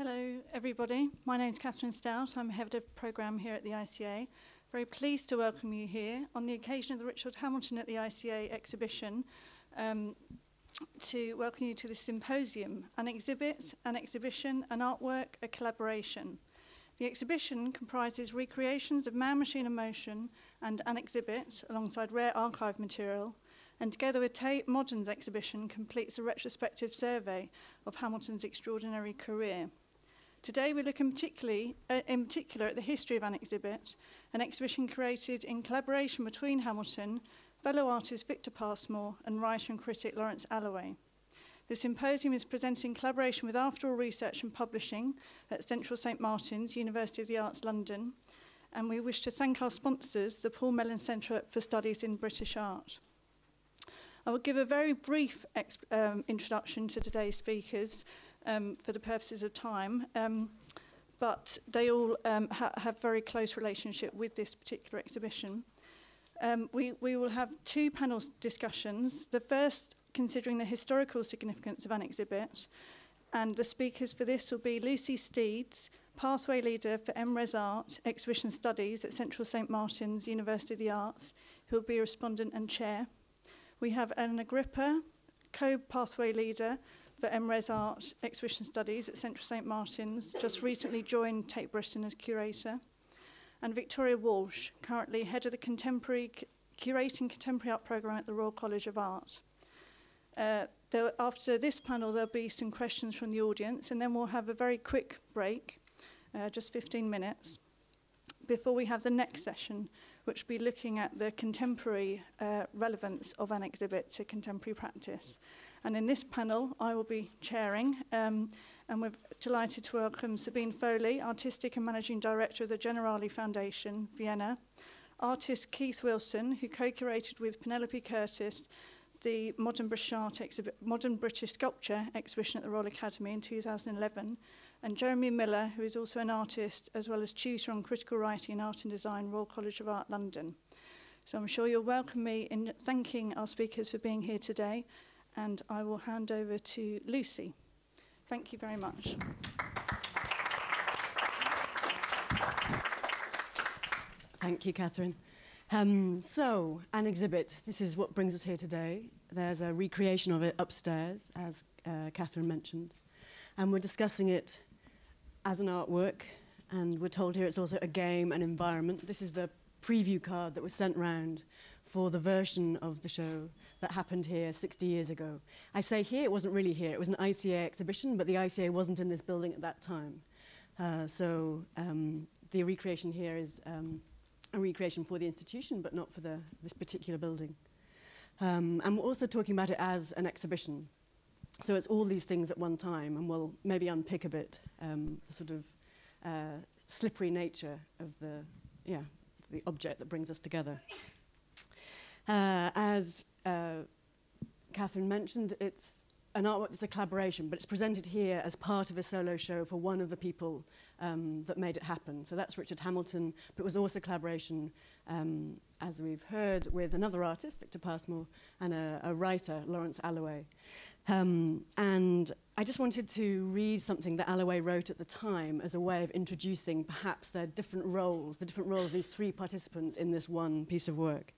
Hello, everybody. My name is Catherine Stout. I'm Head of Programme here at the ICA. Very pleased to welcome you here on the occasion of the Richard Hamilton at the ICA exhibition to welcome you to the Symposium, an exhibit, an exhibition, an artwork, a collaboration. The exhibition comprises recreations of man, machine and motion and an exhibit alongside rare archive material, and together with Tate Modern's exhibition completes a retrospective survey of Hamilton's extraordinary career. Today we look in particular at the history of an exhibition created in collaboration between Hamilton, fellow artist Victor Passmore and writer and critic Lawrence Alloway. The symposium is presented in collaboration with Afterall Research and Publishing at Central St Martin's, University of the Arts, London, and we wish to thank our sponsors, the Paul Mellon Centre for Studies in British Art. I will give a very brief introduction to today's speakers for the purposes of time, but they all have very close relationship with this particular exhibition. We will have two panel discussions. The first considering the historical significance of an exhibit, and the speakers for this will be Lucy Steeds, Pathway Leader for MRes Art, Exhibition Studies at Central St Martin's, University of the Arts, who will be respondent and chair. We have Elena Crippa, co-pathway leader for MRes Art Exhibition Studies at Central St Martin's, just recently joined Tate Britain as curator. And Victoria Walsh, currently head of the Curating Contemporary Art Programme at the Royal College of Art. After this panel, there'll be some questions from the audience, and then we'll have a very quick break, just 15 minutes, before we have the next session, which will be looking at the contemporary relevance of an exhibit to contemporary practice. And in this panel, I will be chairing, and we're delighted to welcome Sabine Folie, Artistic and Managing Director of the Generali Foundation, Vienna, artist Keith Wilson, who co-curated with Penelope Curtis the Modern British Sculpture exhibition at the Royal Academy in 2011, and Jeremy Millar, who is also an artist as well as tutor on critical writing and art and design, Royal College of Art, London. So I'm sure you'll welcome me in thanking our speakers for being here today, and I will hand over to Lucy. Thank you very much. Thank you, Catherine. So, an exhibit. This is what brings us here today. There's a recreation of it upstairs, as Catherine mentioned. And we're discussing it as an artwork, and we're told here it's also a game, an environment. This is the preview card that was sent round for the version of the show that happened here 60 years ago. I say here, it wasn't really here. It was an ICA exhibition, but the ICA wasn't in this building at that time. So the recreation here is a recreation for the institution, but not for this particular building. And we're also talking about it as an exhibition. So it's all these things at one time, and we'll maybe unpick a bit the sort of slippery nature of the object that brings us together. As Catherine mentioned, it's an artwork that's a collaboration, but it's presented here as part of a solo show for one of the people that made it happen. So that's Richard Hamilton, but it was also a collaboration, as we've heard, with another artist, Victor Passmore, and a writer, Lawrence Alloway. And I just wanted to read something that Alloway wrote at the time as a way of introducing perhaps their different roles, the different roles of these three participants in this one piece of work.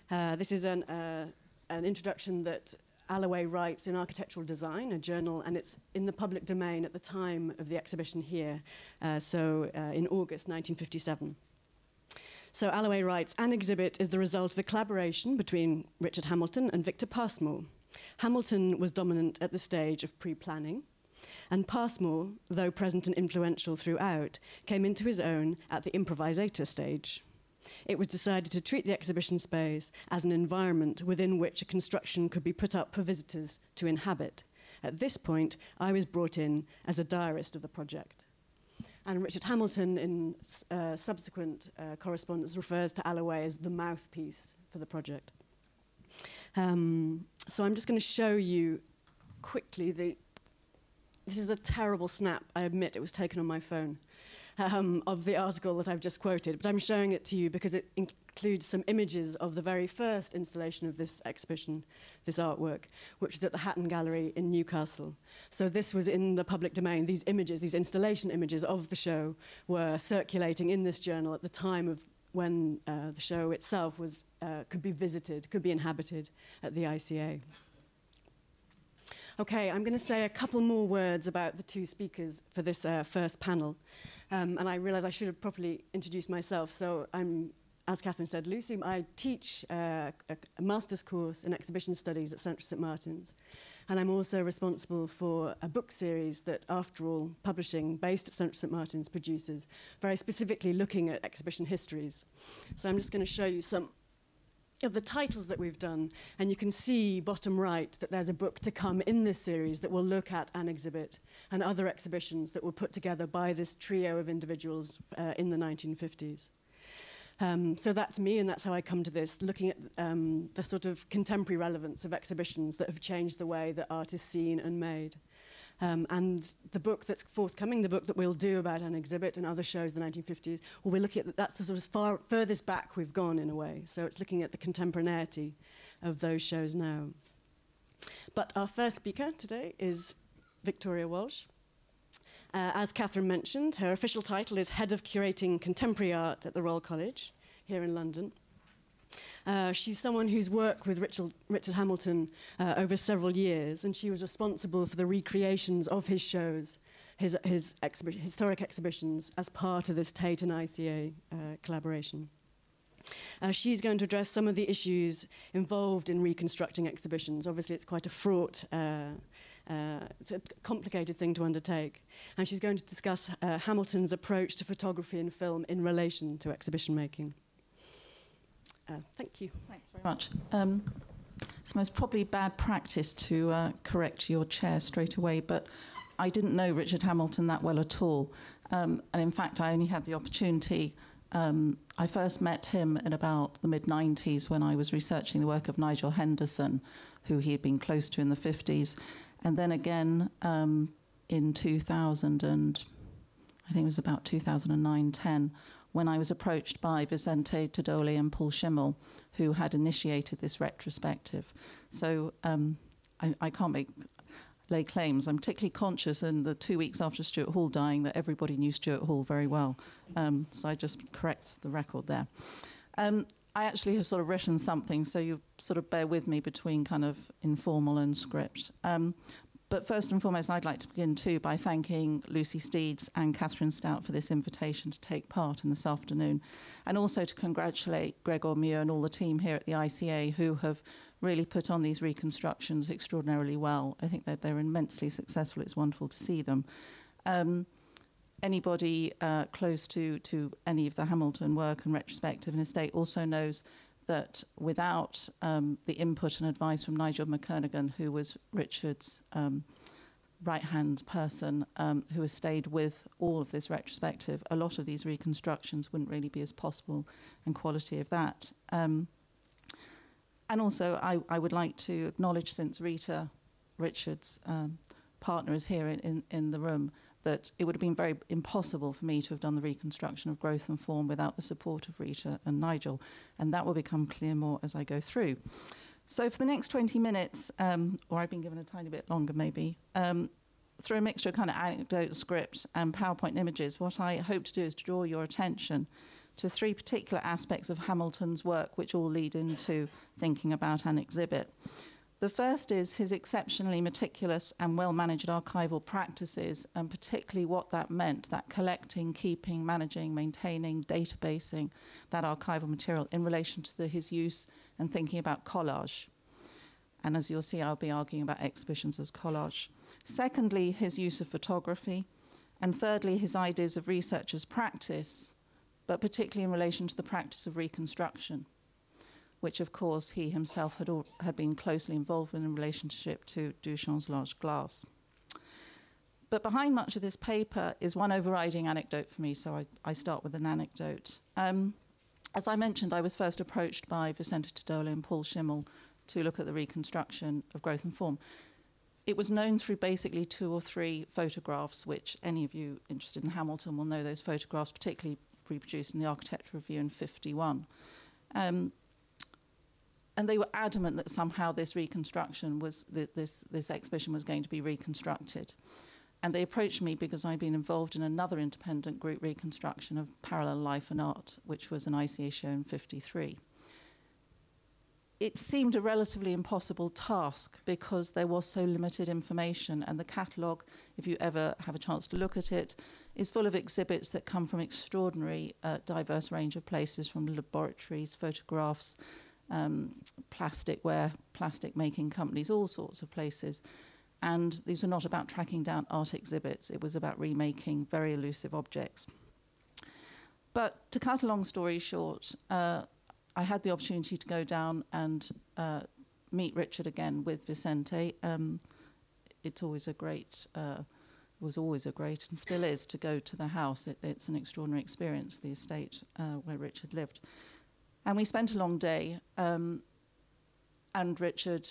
This is an introduction that Alloway writes in Architectural Design, a journal, and it's in the public domain at the time of the exhibition here, in August 1957. So Alloway writes, "An exhibit is the result of a collaboration between Richard Hamilton and Victor Passmore. Hamilton was dominant at the stage of pre-planning, and Passmore, though present and influential throughout, came into his own at the improvisator stage. It was decided to treat the exhibition space as an environment within which a construction could be put up for visitors to inhabit. At this point, I was brought in as a diarist of the project." And Richard Hamilton, in subsequent correspondence, refers to Alloway as the mouthpiece for the project. So I'm just going to show you quickly this is a terrible snap, I admit. It was taken on my phone, of the article that I've just quoted, but I'm showing it to you because it includes some images of the very first installation of this exhibition, this artwork, which is at the Hatton Gallery in Newcastle. So this was in the public domain. These images, these installation images of the show were circulating in this journal at the time of when the show itself was, could be visited, could be inhabited at the ICA. Okay, I'm going to say a couple more words about the two speakers for this first panel. And I realise I should have properly introduced myself. So I'm, as Catherine said, Lucy. I teach a master's course in exhibition studies at Central St Martin's. And I'm also responsible for a book series that Afterall Publishing, based at Central St Martin's, produces, very specifically looking at exhibition histories. So I'm just going to show you some of the titles that we've done, and you can see bottom right that there's a book to come in this series that will look at an exhibit and other exhibitions that were put together by this trio of individuals in the 1950s. So that's me, and that's how I come to this, looking at the sort of contemporary relevance of exhibitions that have changed the way that art is seen and made. And the book that's forthcoming, the book that we'll do about an exhibit and other shows in the 1950s, well, we're looking at that's the sort of furthest back we've gone in a way. So it's looking at the contemporaneity of those shows now. But our first speaker today is Victoria Walsh. As Catherine mentioned, her official title is Head of Curating Contemporary Art at the Royal College here in London. She's someone who's worked with Richard Hamilton over several years, and she was responsible for the recreations of his shows, his historic exhibitions, as part of this Tate and ICA collaboration. She's going to address some of the issues involved in reconstructing exhibitions. Obviously, it's quite a fraught, it's a complicated thing to undertake. And she's going to discuss Hamilton's approach to photography and film in relation to exhibition making. Thank you. Thanks very much. It's most probably bad practice to correct your chair straight away, but I didn't know Richard Hamilton that well at all. And in fact, I only had the opportunity. I first met him in about the mid-90s when I was researching the work of Nigel Henderson, who he had been close to in the 50s. And then again in 2000, and I think it was about 2009-10, when I was approached by Vicente Tadoli and Paul Schimmel, who had initiated this retrospective. So I can't lay claims. I'm particularly conscious in the 2 weeks after Stuart Hall dying that everybody knew Stuart Hall very well. So I just correct the record there. I actually have sort of written something, so you sort of bear with me between kind of informal and script. But first and foremost, I'd like to begin too by thanking Lucy Steeds and Catherine Stout for this invitation to take part in this afternoon, and also to congratulate Gregor Muir and all the team here at the ICA who have really put on these reconstructions extraordinarily well. I think that they're immensely successful. It's wonderful to see them. Anybody close to any of the Hamilton work and retrospective and estate also knows that without the input and advice from Nigel McKernigan, who was Richard's right-hand person, who has stayed with all of this retrospective, a lot of these reconstructions wouldn't really be as possible and quality of that. And also, I would like to acknowledge, since Rita, Richard's partner, is here in the room, that it would have been very impossible for me to have done the reconstruction of Growth and Form without the support of Rita and Nigel, and that will become clear more as I go through. So for the next 20 minutes, or I've been given a tiny bit longer maybe, through a mixture of kind of anecdote, script, and PowerPoint images, what I hope to do is to draw your attention to three particular aspects of Hamilton's work which all lead into thinking about an exhibit. The first is his exceptionally meticulous and well-managed archival practices, and particularly what that meant, that collecting, keeping, managing, maintaining, databasing that archival material in relation to his use and thinking about collage. And as you'll see, I'll be arguing about exhibitions as collage. Secondly, his use of photography. And thirdly, his ideas of research as practice, but particularly in relation to the practice of reconstruction, which, of course, he himself had been closely involved with in relationship to Duchamp's large glass. But behind much of this paper is one overriding anecdote for me, so I start with an anecdote. As I mentioned, I was first approached by Vicente Tadoli and Paul Schimmel to look at the reconstruction of Growth and Form. It was known through basically 2 or 3 photographs, which any of you interested in Hamilton will know those photographs, particularly reproduced in the Architectural Review in '51. And they were adamant that somehow this reconstruction was, this exhibition was going to be reconstructed. And they approached me because I'd been involved in another independent group reconstruction of Parallel Life and Art, which was an ICA show in '53. It seemed a relatively impossible task because there was so limited information, and the catalogue, if you ever have a chance to look at it, is full of exhibits that come from extraordinary diverse range of places, from laboratories, photographs, plasticware, plastic making companies, all sorts of places. And these were not about tracking down art exhibits, it was about remaking very elusive objects. But to cut a long story short, I had the opportunity to go down and meet Richard again with Vicente. It's always a great, was always a great, and still is, to go to the house. It's an extraordinary experience, the estate where Richard lived. And we spent a long day, and Richard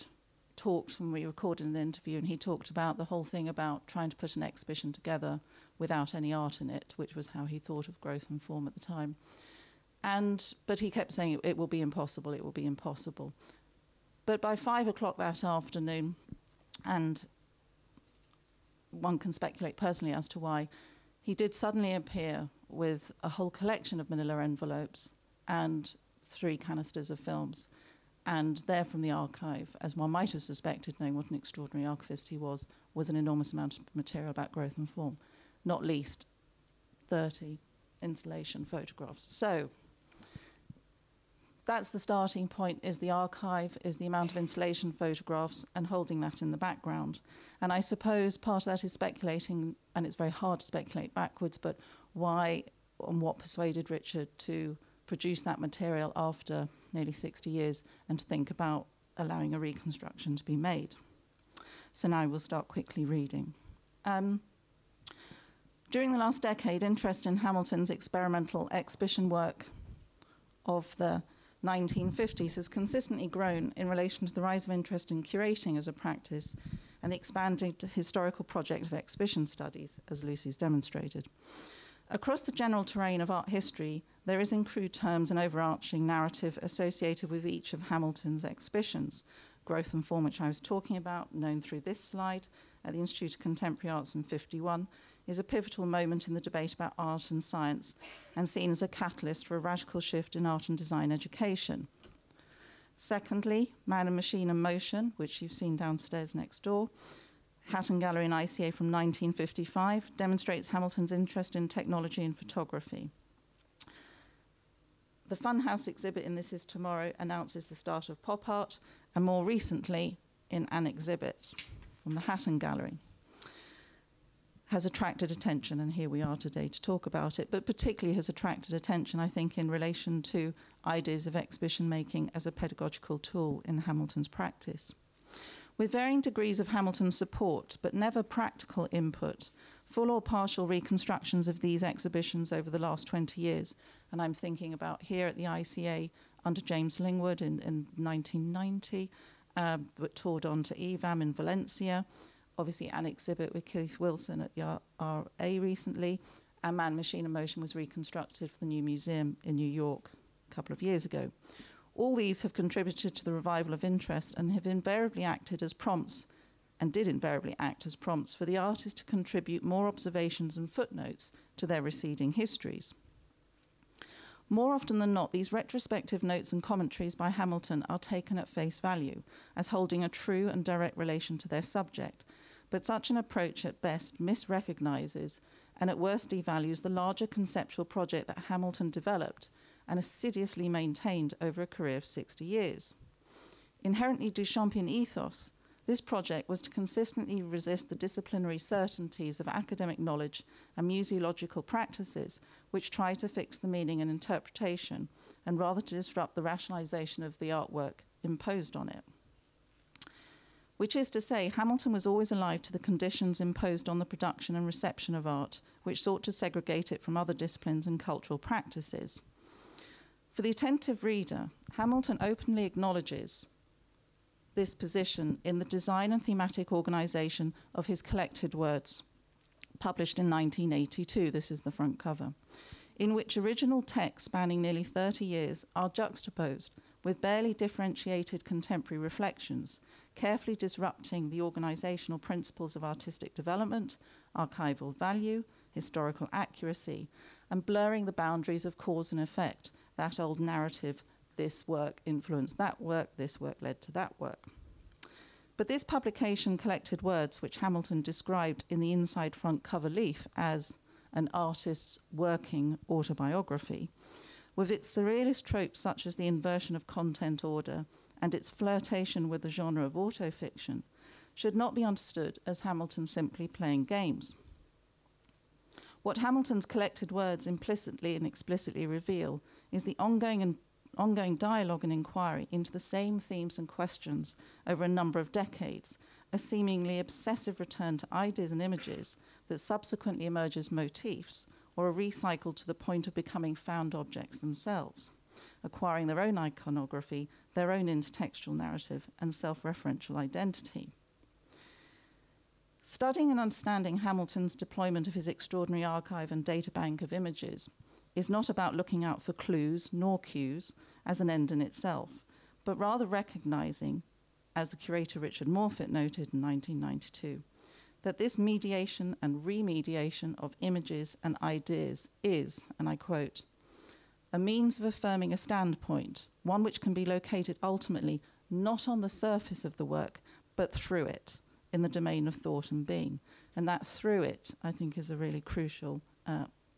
talked when we recorded an interview, and he talked about the whole thing about trying to put an exhibition together without any art in it, which was how he thought of growth and form at the time. But he kept saying it will be impossible, it will be impossible. But by 5 o'clock that afternoon, and one can speculate personally as to why, he did suddenly appear with a whole collection of manila envelopes and 3 canisters of films. And there from the archive, as one might have suspected, knowing what an extraordinary archivist he was an enormous amount of material about growth and form, not least 30 installation photographs. So that's the starting point, is the archive, is the amount of installation photographs, and holding that in the background. And I suppose part of that is speculating, and it's very hard to speculate backwards, but why and what persuaded Richard to produce that material after nearly 60 years and to think about allowing a reconstruction to be made. So now we'll start quickly reading. During the last decade, interest in Hamilton's experimental exhibition work of the 1950s has consistently grown in relation to the rise of interest in curating as a practice and the expanded historical project of exhibition studies, as Lucy's demonstrated. Across the general terrain of art history, there is in crude terms an overarching narrative associated with each of Hamilton's exhibitions. Growth and Form, which I was talking about, known through this slide, at the Institute of Contemporary Arts in '51, is a pivotal moment in the debate about art and science and seen as a catalyst for a radical shift in art and design education. Secondly, Man and Machine and Motion, which you've seen downstairs next door, Hatton Gallery in ICA from 1955, demonstrates Hamilton's interest in technology and photography. The Funhouse exhibit in This Is Tomorrow announces the start of pop art, and more recently, in an exhibit from the Hatton Gallery, has attracted attention, and here we are today to talk about it, but particularly has attracted attention, I think, in relation to ideas of exhibition making as a pedagogical tool in Hamilton's practice. With varying degrees of Hamilton's support, but never practical input, full or partial reconstructions of these exhibitions over the last 20 years, and I'm thinking about here at the ICA under James Lingwood in 1990, that toured on to EVAM in Valencia, obviously an exhibit with Keith Wilson at the RA recently, and Man, Machine and Motion was reconstructed for the new museum in New York a couple of years ago. All these have contributed to the revival of interest and have invariably acted as prompts, and did invariably act as prompts, for the artist to contribute more observations and footnotes to their receding histories. More often than not, these retrospective notes and commentaries by Hamilton are taken at face value, as holding a true and direct relation to their subject, but such an approach at best misrecognizes and at worst devalues the larger conceptual project that Hamilton developed and assiduously maintained over a career of 60 years. Inherently Duchampian ethos, this project was to consistently resist the disciplinary certainties of academic knowledge and museological practices which try to fix the meaning and interpretation, and rather to disrupt the rationalization of the artwork imposed on it. Which is to say, Hamilton was always alive to the conditions imposed on the production and reception of art, which sought to segregate it from other disciplines and cultural practices. For the attentive reader, Hamilton openly acknowledges this position in the design and thematic organization of his collected words, published in 1982. This is the front cover. in which original texts spanning nearly 30 years are juxtaposed with barely differentiated contemporary reflections, carefully disrupting the organisational principles of artistic development, archival value, historical accuracy, and blurring the boundaries of cause and effect, that old narrative, this work influenced that work, this work led to that work. But this publication collected words which Hamilton described in the inside front cover leaf as an artist's working autobiography, with its surrealist tropes such as the inversion of content order and its flirtation with the genre of autofiction, should not be understood as Hamilton simply playing games. What Hamilton's collected words implicitly and explicitly reveal is the ongoing dialogue and inquiry into the same themes and questions over a number of decades, a seemingly obsessive return to ideas and images that subsequently emerge as motifs or are recycled to the point of becoming found objects themselves, acquiring their own iconography, their own intertextual narrative, and self-referential identity. Studying and understanding Hamilton's deployment of his extraordinary archive and databank of images is not about looking out for clues nor cues as an end in itself, but rather recognizing, as the curator Richard Morfitt noted in 1992, that this mediation and remediation of images and ideas is, and I quote, a means of affirming a standpoint, one which can be located ultimately not on the surface of the work, but through it, in the domain of thought and being. And that through it, I think, is a really crucial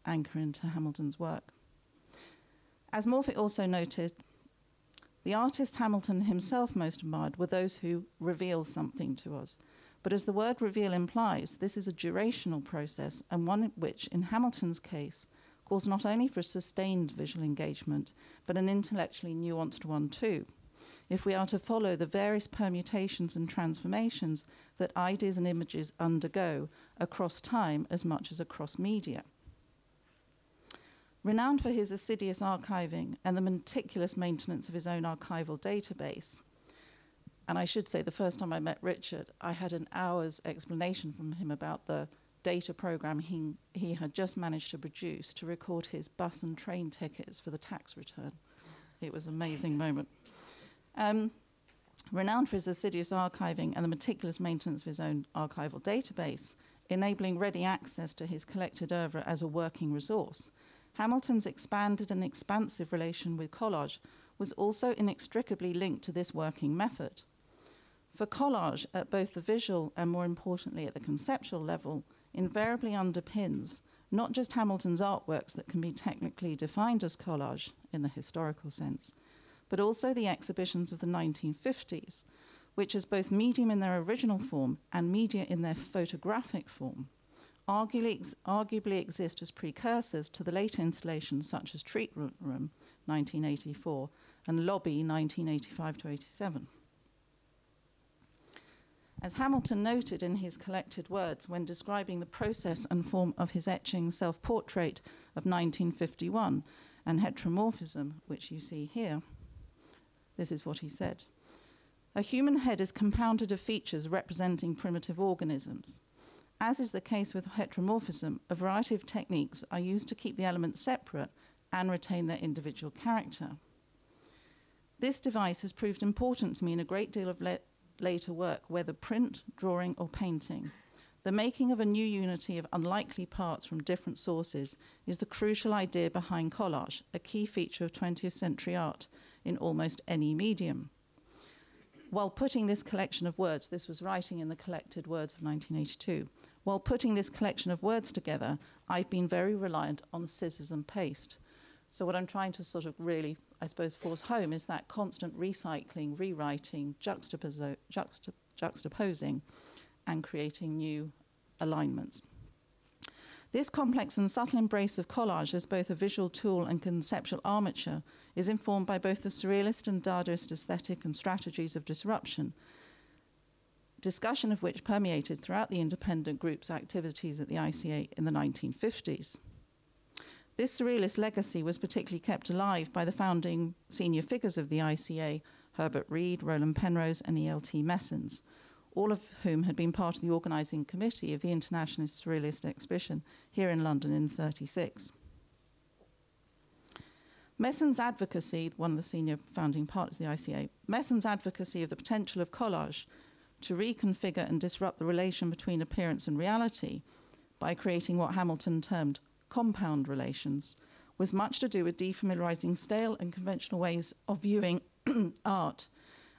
anchor into Hamilton's work. As Morfitt also noted, the artist Hamilton himself most admired were those who reveal something to us. But as the word reveal implies, this is a durational process, and one which, in Hamilton's case, calls not only for a sustained visual engagement, but an intellectually nuanced one too, if we are to follow the various permutations and transformations that ideas and images undergo across time as much as across media. Renowned for his assiduous archiving and the meticulous maintenance of his own archival database, and I should say the first time I met Richard, I had an hour's explanation from him about the data program he had just managed to produce to record his bus and train tickets for the tax return. It was an amazing moment. Renowned for his assiduous archiving and the meticulous maintenance of his own archival database, enabling ready access to his collected oeuvre as a working resource, Hamilton's expanded and expansive relation with collage was also inextricably linked to this working method. For collage, at both the visual and, more importantly, at the conceptual level, invariably underpins not just Hamilton's artworks that can be technically defined as collage in the historical sense, but also the exhibitions of the 1950s, which as both medium in their original form and media in their photographic form, arguably exist as precursors to the later installations such as Treat Room, 1984, and Lobby, 1985-87. As Hamilton noted in his collected words when describing the process and form of his etching self-portrait of 1951 and heteromorphism, which you see here, this is what he said. A human head is compounded of features representing primitive organisms. As is the case with heteromorphism, a variety of techniques are used to keep the elements separate and retain their individual character. This device has proved important to me in a great deal of later work, whether print, drawing, or painting. The making of a new unity of unlikely parts from different sources is the crucial idea behind collage, a key feature of 20th century art in almost any medium. While putting this collection of words, this was writing in the collected words of 1982, while putting this collection of words together, I've been very reliant on scissors and paste. So what I'm trying to sort of really, I suppose, force home is that constant recycling, rewriting, juxtaposing, and creating new alignments. This complex and subtle embrace of collage as both a visual tool and conceptual armature is informed by both the surrealist and Dadaist aesthetic and strategies of disruption, discussion of which permeated throughout the independent group's activities at the ICA in the 1950s. This surrealist legacy was particularly kept alive by the founding senior figures of the ICA, Herbert Reed, Roland Penrose, and E.L.T. Messens, all of whom had been part of the organising committee of the Internationalist Surrealist Exhibition here in London in 1936. Messon's advocacy, one of the senior founding partners of the ICA, Messon's advocacy of the potential of collage to reconfigure and disrupt the relation between appearance and reality by creating what Hamilton termed compound relations was much to do with defamiliarizing stale and conventional ways of viewing art,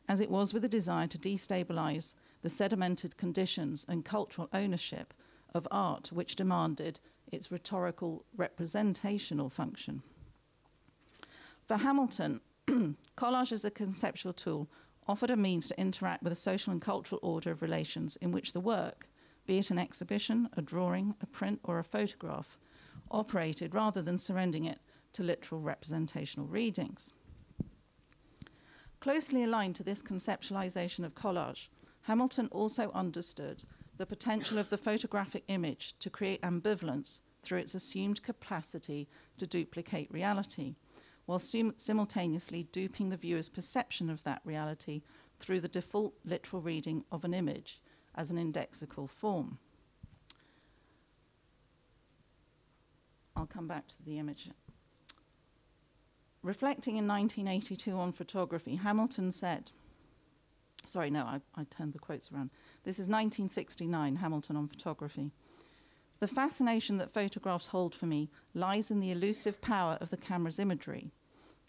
as it was with a desire to destabilize the sedimented conditions and cultural ownership of art which demanded its rhetorical representational function. For Hamilton, collage as a conceptual tool offered a means to interact with a social and cultural order of relations in which the work, be it an exhibition, a drawing, a print, or a photograph, operated rather than surrendering it to literal representational readings. Closely aligned to this conceptualization of collage, Hamilton also understood the potential of the photographic image to create ambivalence through its assumed capacity to duplicate reality, while simultaneously duping the viewer's perception of that reality through the default literal reading of an image as an indexical form. I'll come back to the image. Reflecting in 1982 on photography, Hamilton said, sorry, no, I turned the quotes around. This is 1969, Hamilton on photography. The fascination that photographs hold for me lies in the elusive power of the camera's imagery.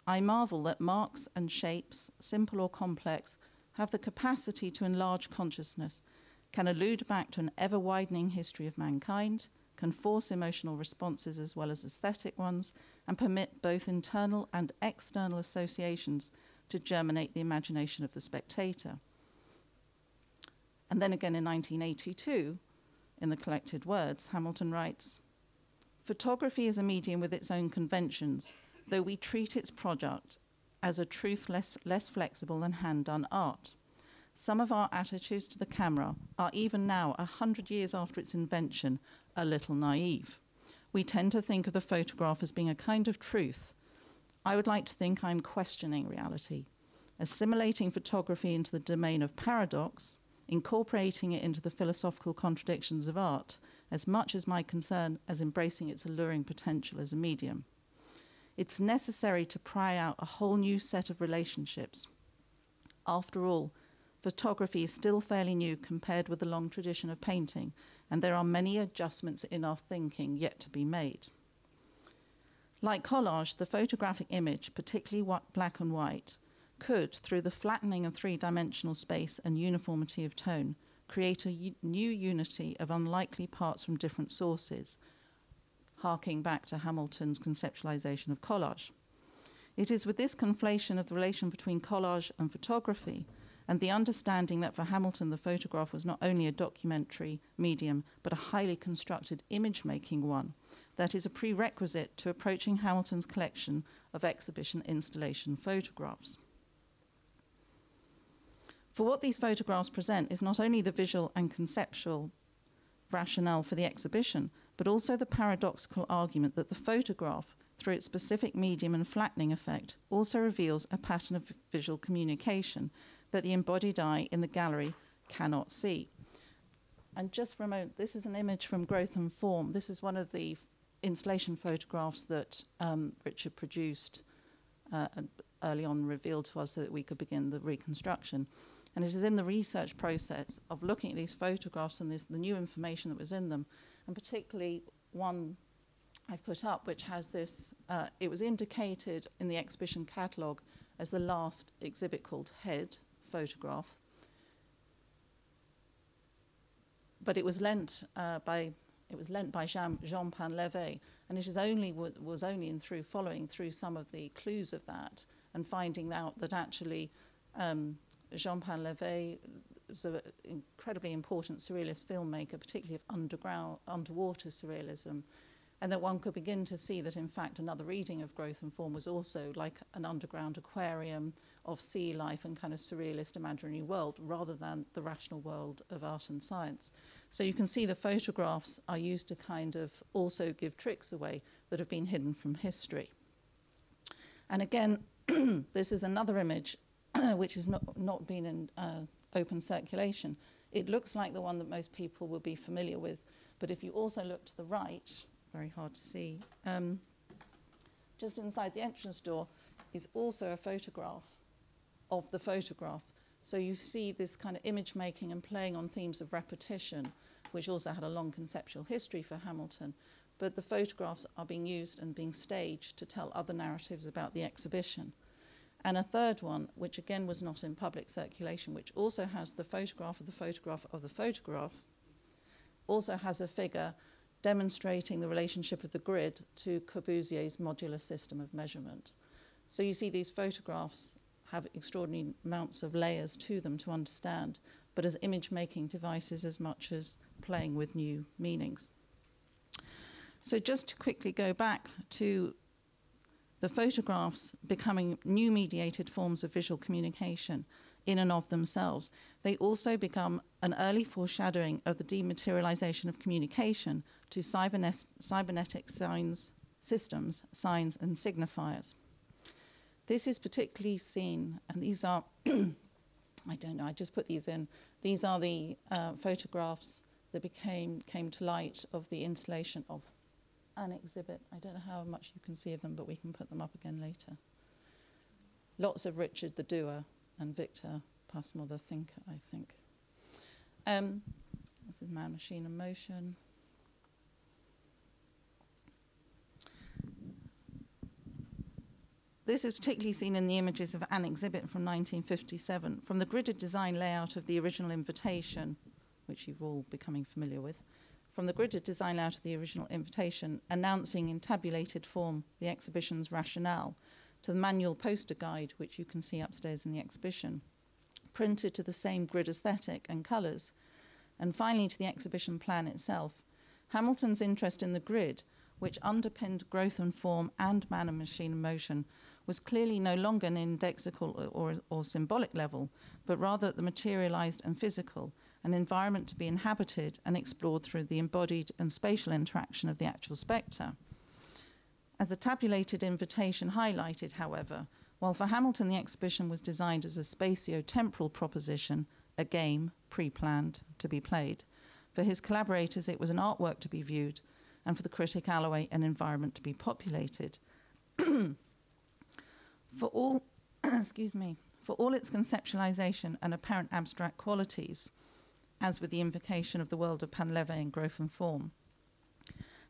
I marvel that marks and shapes, simple or complex, have the capacity to enlarge consciousness, can allude back to an ever-widening history of mankind, can force emotional responses as well as aesthetic ones, and permit both internal and external associations to germinate the imagination of the spectator. And then again in 1982, in the collected words, Hamilton writes, photography is a medium with its own conventions, though we treat its product as a truth less flexible than hand-done art. Some of our attitudes to the camera are even now, 100 years after its invention, a little naive. We tend to think of the photograph as being a kind of truth. I would like to think I'm questioning reality, assimilating photography into the domain of paradox, incorporating it into the philosophical contradictions of art, as much as my concern as embracing its alluring potential as a medium. It's necessary to pry out a whole new set of relationships. After all, photography is still fairly new compared with the long tradition of painting, and there are many adjustments in our thinking yet to be made. Like collage, the photographic image, particularly black and white, could, through the flattening of three-dimensional space and uniformity of tone, create a new unity of unlikely parts from different sources, harking back to Hamilton's conceptualization of collage. It is with this conflation of the relation between collage and photography, and the understanding that for Hamilton the photograph was not only a documentary medium, but a highly constructed image-making one, that is a prerequisite to approaching Hamilton's collection of exhibition installation photographs. For what these photographs present is not only the visual and conceptual rationale for the exhibition, but also the paradoxical argument that the photograph, through its specific medium and flattening effect, also reveals a pattern of visual communication that the embodied eye in the gallery cannot see. And just for a moment, this is an image from Growth and Form. This is one of the installation photographs that Richard produced early on, revealed to us so that we could begin the reconstruction. And it is in the research process of looking at these photographs and the new information that was in them, and particularly one I've put up, which has this, it was indicated in the exhibition catalogue as the last exhibit called Head photograph. But it was lent by Jean-Pain Levé, and it is was only following through some of the clues of that and finding out that actually Jean-Pain Levé was an incredibly important surrealist filmmaker, particularly of underwater surrealism, and that one could begin to see that, in fact, another reading of Growth and Form was also like an underground aquarium of sea life and kind of surrealist imaginary world, rather than the rational world of art and science. So you can see the photographs are used to kind of also give tricks away that have been hidden from history. And again, this is another image which has not been in open circulation. It looks like the one that most people will be familiar with, but if you also look to the right, very hard to see, just inside the entrance door is also a photograph of the photograph. So you see this kind of image making and playing on themes of repetition, which also had a long conceptual history for Hamilton. But the photographs are being used and being staged to tell other narratives about the exhibition. And a third one, which again was not in public circulation, which also has the photograph of the photograph of the photograph, also has a figure demonstrating the relationship of the grid to Corbusier's modular system of measurement. So you see these photographs have extraordinary amounts of layers to them to understand, but as image-making devices as much as playing with new meanings. So just to quickly go back to the photographs becoming new mediated forms of visual communication in and of themselves, they also become an early foreshadowing of the dematerialization of communication to cybernetic signs, systems, signs, and signifiers. This is particularly seen, and these are, I don't know, I just put these in. These are the photographs that came to light of the installation of an exhibit. I don't know how much you can see of them, but we can put them up again later. Lots of Richard the Doer and Victor Passmore the Thinker, I think. This is Man, Machine and Motion. This is particularly seen in the images of an exhibit from 1957, from the gridded design layout of the original invitation, which you've all becoming familiar with, from the gridded design layout of the original invitation, announcing in tabulated form the exhibition's rationale, to the manual poster guide, which you can see upstairs in the exhibition, printed to the same grid aesthetic and colours, and finally to the exhibition plan itself. Hamilton's interest in the grid, which underpinned growth and form and man and machine and motion, was clearly no longer an indexical or symbolic level, but rather at the materialized and physical, an environment to be inhabited and explored through the embodied and spatial interaction of the actual spectre. As the tabulated invitation highlighted, however, while for Hamilton the exhibition was designed as a spatio-temporal proposition, a game, pre-planned, to be played, for his collaborators it was an artwork to be viewed, and for the critic Alloway, an environment to be populated. For all, for all its conceptualization and apparent abstract qualities, as with the invocation of the world of Panleve in growth and form,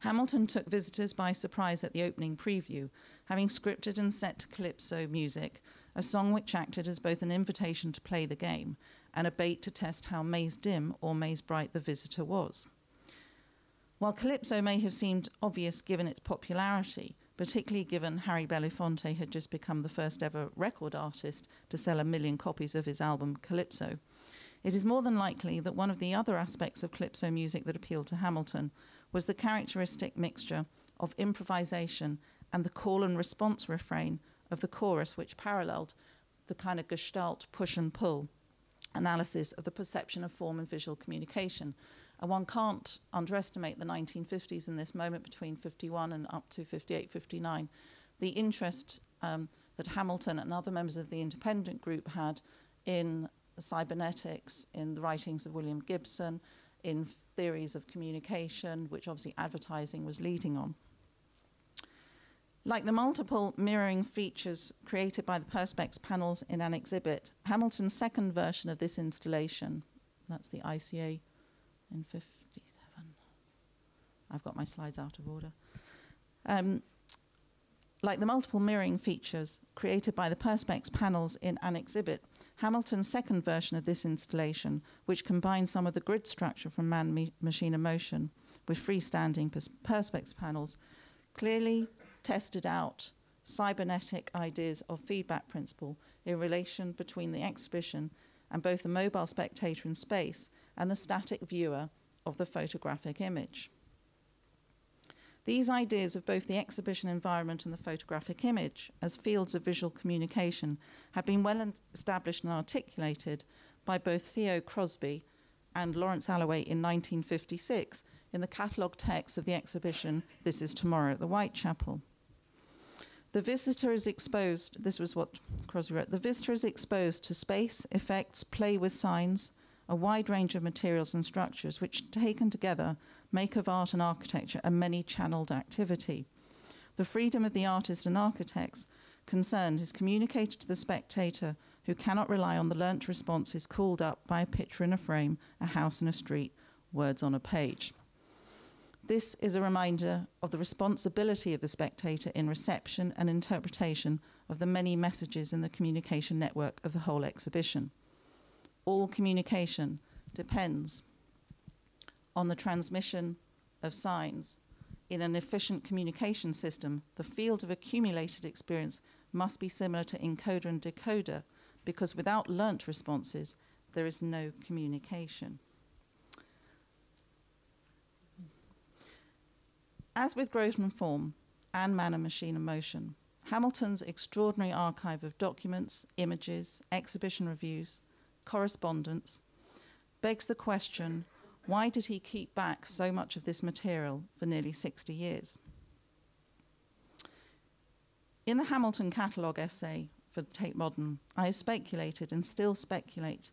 Hamilton took visitors by surprise at the opening preview, having scripted and set to calypso music, a song which acted as both an invitation to play the game and a bait to test how maze dim or maze bright the visitor was. While calypso may have seemed obvious given its popularity, particularly given Harry Belafonte had just become the first ever record artist to sell 1 million copies of his album Calypso, it is more than likely that one of the other aspects of calypso music that appealed to Hamilton was the characteristic mixture of improvisation and the call and response refrain of the chorus, which paralleled the kind of gestalt push and pull analysis of the perception of form and visual communication. And one can't underestimate the 1950s in this moment between 51 and up to 58, 59, the interest that Hamilton and other members of the independent group had in cybernetics, in the writings of William Gibson, in theories of communication, which obviously advertising was leading on. Like the multiple mirroring features created by the Perspex panels in an exhibit, Hamilton's second version of this installation, that's the ICA in 57. I've got my slides out of order. Like the multiple mirroring features created by the Perspex panels in an exhibit, Hamilton's second version of this installation, which combines some of the grid structure from man, machine and motion with freestanding Perspex panels, clearly tested out cybernetic ideas of feedback principle in relation between the exhibition and both the mobile spectator in space and the static viewer of the photographic image. These ideas of both the exhibition environment and the photographic image as fields of visual communication have been well established and articulated by both Theo Crosby and Lawrence Alloway in 1956 in the catalogue text of the exhibition This Is Tomorrow at the Whitechapel. The visitor is exposed, this was what Crosby wrote, the visitor is exposed to space, effects, play with signs, a wide range of materials and structures which, taken together, make of art and architecture a many-channeled activity. The freedom of the artist and architects concerned is communicated to the spectator, who cannot rely on the learnt responses called up by a picture in a frame, a house in a street, words on a page. This is a reminder of the responsibility of the spectator in reception and interpretation of the many messages in the communication network of the whole exhibition. All communication depends on the transmission of signs. In an efficient communication system, the field of accumulated experience must be similar to encoder and decoder, because without learnt responses, there is no communication. As with growth and form and manner, machine and motion, Hamilton's extraordinary archive of documents, images, exhibition reviews, correspondence begs the question, why did he keep back so much of this material for nearly 60 years? In the Hamilton catalogue essay for Tate Modern, I have speculated and still speculate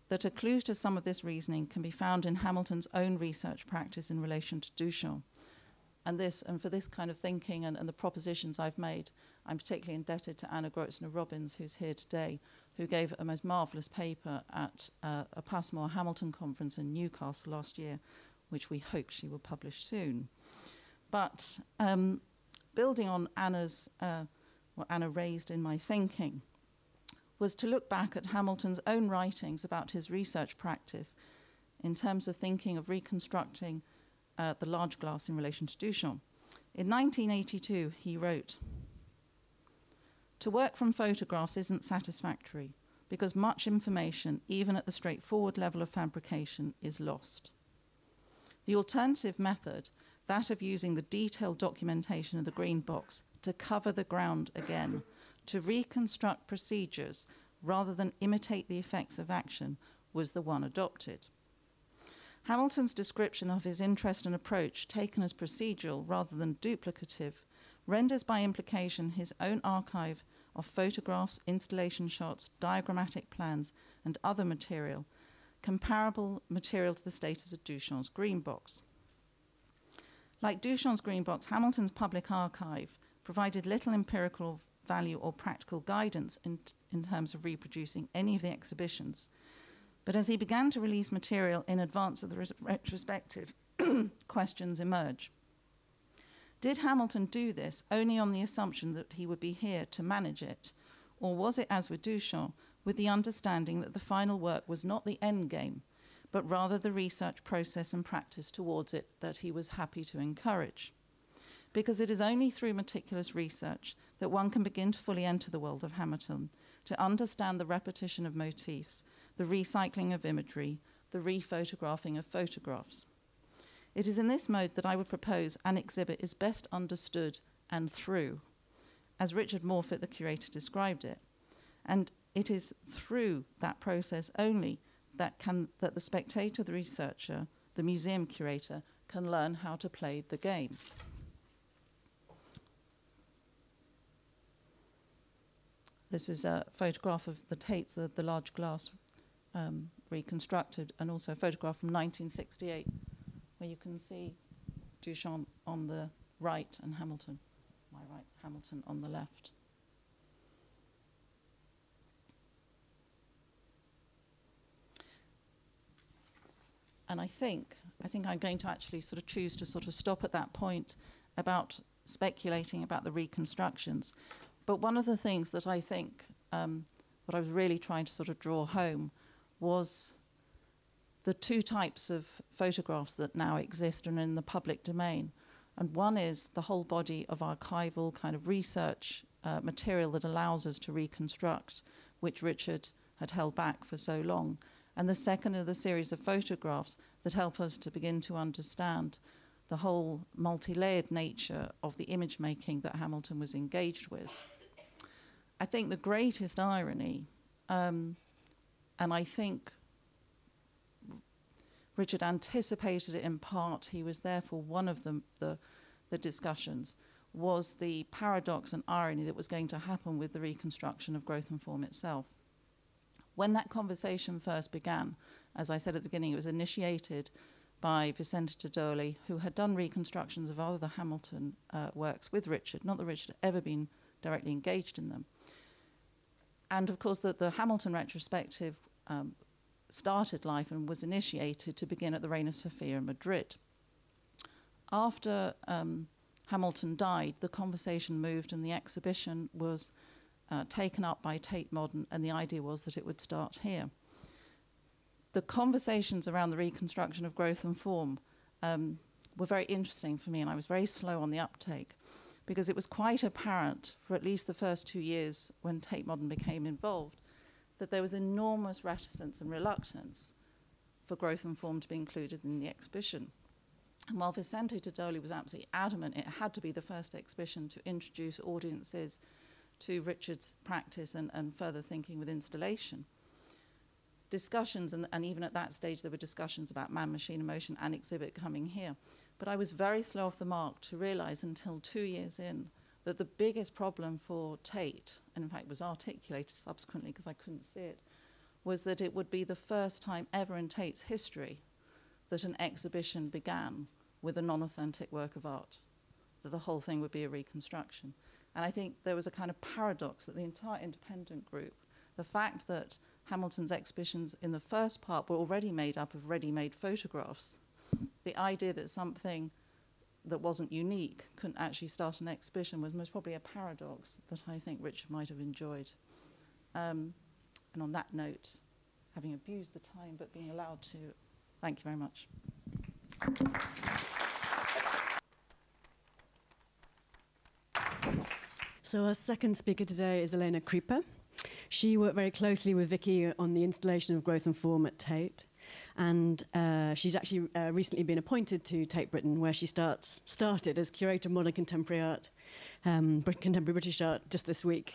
that a clue to some of this reasoning can be found in Hamilton's own research practice in relation to Duchamp. And for this kind of thinking and the propositions I've made, I'm particularly indebted to Anna Grotzner-Robbins, who's here today, who gave a most marvellous paper at a Passmore Hamilton conference in Newcastle last year, which we hope she will publish soon. But building on Anna's, what Anna raised in my thinking, was to look back at Hamilton's own writings about his research practice in terms of thinking of reconstructing the large glass in relation to Duchamp. In 1982, he wrote, "To work from photographs isn't satisfactory because much information, even at the straightforward level of fabrication, is lost. The alternative method, that of using the detailed documentation of the green box to cover the ground again, to reconstruct procedures rather than imitate the effects of action, was the one adopted. Hamilton's description of his interest and approach, taken as procedural rather than duplicative, renders by implication his own archive of photographs, installation shots, diagrammatic plans, and other material, comparable material to the status of Duchamp's green box. Like Duchamp's green box, Hamilton's public archive provided little empirical value or practical guidance in terms of reproducing any of the exhibitions. But as he began to release material in advance of the retrospective, questions emerge. Did Hamilton do this only on the assumption that he would be here to manage it? Or was it, as with Duchamp, with the understanding that the final work was not the end game, but rather the research process and practice towards it that he was happy to encourage? Because it is only through meticulous research that one can begin to fully enter the world of Hamilton, to understand the repetition of motifs, the recycling of imagery, the rephotographing of photographs. It is in this mode that I would propose an exhibit is best understood and through, as Richard Morfitt, the curator, described it. And it is through that process only that the spectator, the researcher, the museum curator can learn how to play the game. This is a photograph of the Tates, the large glass reconstructed, and also a photograph from 1968, where you can see Duchamp on the right and Hamilton, my right, Hamilton on the left. And I think I'm going to actually sort of choose to sort of stop at that point about speculating about the reconstructions. But one of the things that I think, what I was really trying to sort of draw home was the two types of photographs that now exist and are in the public domain. And one is the whole body of archival kind of research material that allows us to reconstruct, which Richard had held back for so long. And the second are the series of photographs that help us to begin to understand the whole multi-layered nature of the image making that Hamilton was engaged with. I think the greatest irony, and I think Richard anticipated it in part, he was therefore one of the discussions, was the paradox and irony that was going to happen with the reconstruction of growth and form itself. When that conversation first began, as I said at the beginning, it was initiated by Vicente Tadoli, who had done reconstructions of other Hamilton works with Richard, not that Richard had ever been directly engaged in them. And of course, the Hamilton retrospective started life and was initiated to begin at the Reina Sofia in Madrid. After Hamilton died, the conversation moved and the exhibition was taken up by Tate Modern, and the idea was that it would start here. The conversations around the reconstruction of growth and form were very interesting for me, and I was very slow on the uptake, because it was quite apparent for at least the first 2 years when Tate Modern became involved that there was enormous reticence and reluctance for growth and form to be included in the exhibition. And while Vicente Tadoli was absolutely adamant it had to be the first exhibition to introduce audiences to Richard's practice and further thinking with installation, discussions, and even at that stage there were discussions about man, machine, emotion and exhibit coming here. But I was very slow off the mark to realize until 2 years in that the biggest problem for Tate, and in fact was articulated subsequently because I couldn't see it, was that it would be the first time ever in Tate's history that an exhibition began with a non-authentic work of art, that the whole thing would be a reconstruction. And I think there was a kind of paradox that the entire independent group, the fact that Hamilton's exhibitions in the first part were already made up of ready-made photographs, the idea that something that wasn't unique couldn't actually start an exhibition was most probably a paradox that I think Richard might have enjoyed. And on that note, having abused the time but being allowed to, thank you very much. So our second speaker today is Elena Crippa. She worked very closely with Vicky on the installation of growth and form at Tate. And she's actually recently been appointed to Tate Britain, where she started as curator of modern contemporary art, contemporary British art, just this week.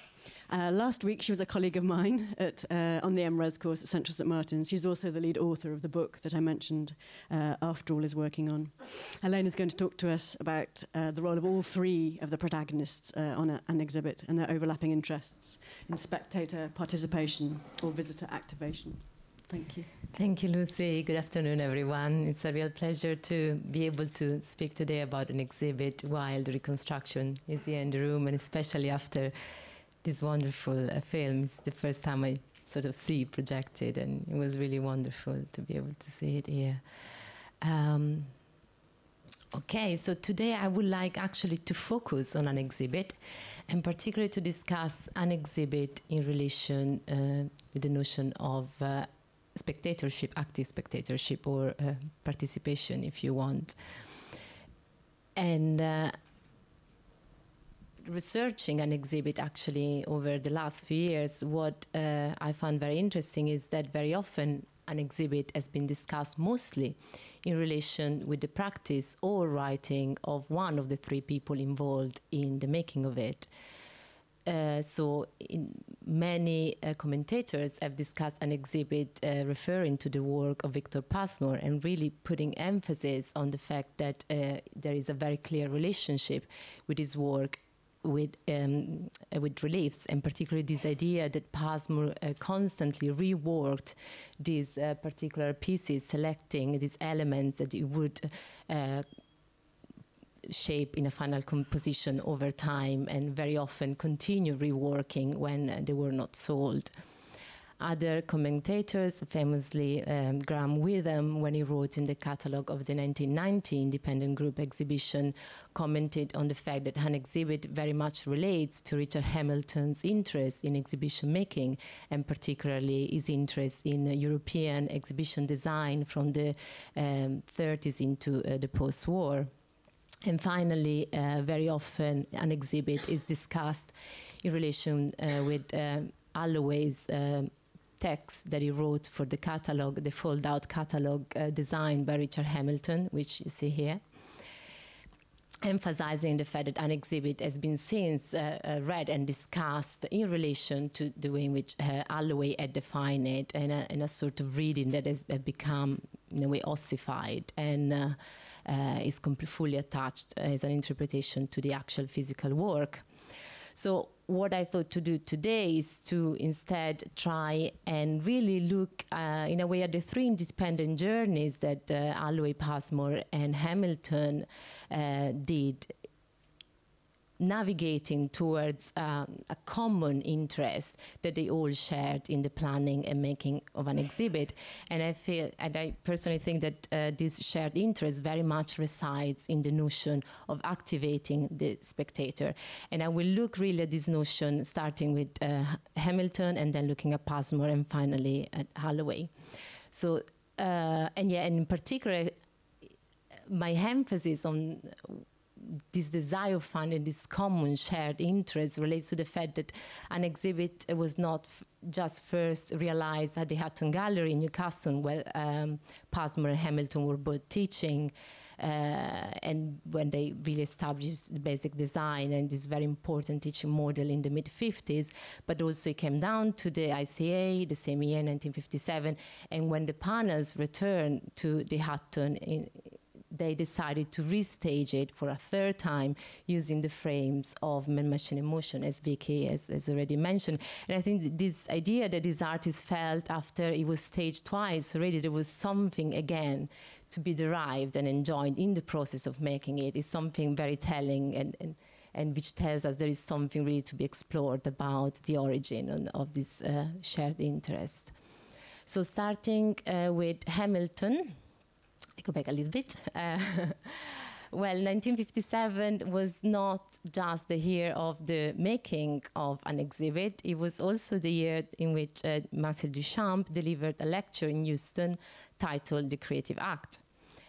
Last week, she was a colleague of mine on the MRes course at Central St Martin's. She's also the lead author of the book that I mentioned Afterall is working on. Elena's going to talk to us about the role of all three of the protagonists on an exhibit and their overlapping interests in spectator participation or visitor activation. Thank you. Thank you, Lucy. Good afternoon, everyone. It's a real pleasure to be able to speak today about an exhibit while the reconstruction is here in the room, and especially after this wonderful film. It's the first time I sort of see it projected, and it was really wonderful to be able to see it here. Okay, so today I would like actually to focus on an exhibit, and particularly to discuss an exhibit in relation with the notion of spectatorship, active spectatorship, or participation, if you want. And researching an exhibit actually over the last few years, what I found very interesting is that very often an exhibit has been discussed mostly in relation with the practice or writing of one of the three people involved in the making of it. So many commentators have discussed an exhibit referring to the work of Victor Passmore and really putting emphasis on the fact that there is a very clear relationship with his work with reliefs, and particularly this idea that Passmore constantly reworked these particular pieces, selecting these elements that he would shape in a final composition over time, and very often continue reworking when they were not sold. Other commentators, famously Graham Witham, when he wrote in the catalogue of the 1990 Independent Group exhibition, commented on the fact that an exhibit very much relates to Richard Hamilton's interest in exhibition making, and particularly his interest in European exhibition design from the 30s into the post-war. And finally, very often an exhibit is discussed in relation with Alloway's text that he wrote for the catalogue, the fold-out catalogue designed by Richard Hamilton, which you see here, emphasizing the fact that an exhibit has been since read and discussed in relation to the way in which Alloway had defined it, and a sort of reading that has become, in a way, ossified and is fully attached as an interpretation to the actual physical work. So what I thought to do today is to instead try and really look in a way at the three independent journeys that Holloway, Passmore and Hamilton did, navigating towards a common interest that they all shared in the planning and making of an exhibit. And I personally think that this shared interest very much resides in the notion of activating the spectator. And I will look really at this notion starting with Hamilton and then looking at Passmore and finally at Holloway. So, and in particular, my emphasis on this desire of finding this common shared interest relates to the fact that an exhibit was not just first realized at the Hatton Gallery in Newcastle, where Passmore and Hamilton were both teaching, and when they really established the basic design and this very important teaching model in the mid-50s, but also it came down to the ICA the same year, 1957, and when the panels returned to the Hatton, they decided to restage it for a third time using the frames of Man-Machine in Motion, as Vicky has already mentioned. And I think this idea that this artist felt after it was staged twice already, there was something again to be derived and enjoyed in the process of making it, is something very telling and which tells us there is something really to be explored about the origin of this shared interest. So starting with Hamilton, I go back a little bit. Well, 1957 was not just the year of the making of an exhibit, it was also the year in which Marcel Duchamp delivered a lecture in Houston titled The Creative Act.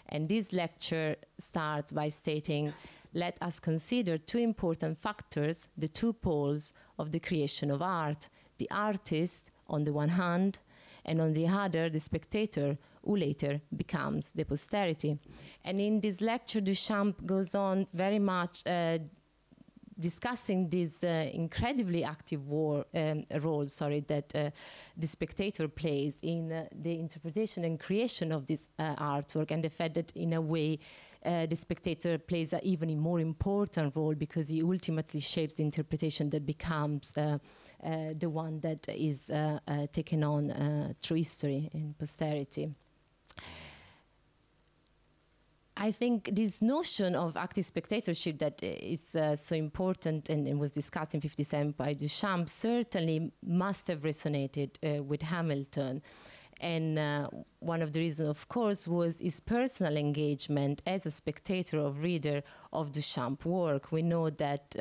And this lecture starts by stating, let us consider two important factors, the two poles of the creation of art, the artist on the one hand, and on the other, the spectator, who later becomes the posterity. And in this lecture, Duchamp goes on very much discussing this incredibly active role that the spectator plays in the interpretation and creation of this artwork, and the fact that in a way the spectator plays an even more important role because he ultimately shapes the interpretation that becomes the one that is taken on through history and posterity. I think this notion of active spectatorship that is so important and was discussed in 1957 by Duchamp certainly must have resonated with Hamilton. And one of the reasons, of course, was his personal engagement as a spectator or reader of Duchamp's work. We know that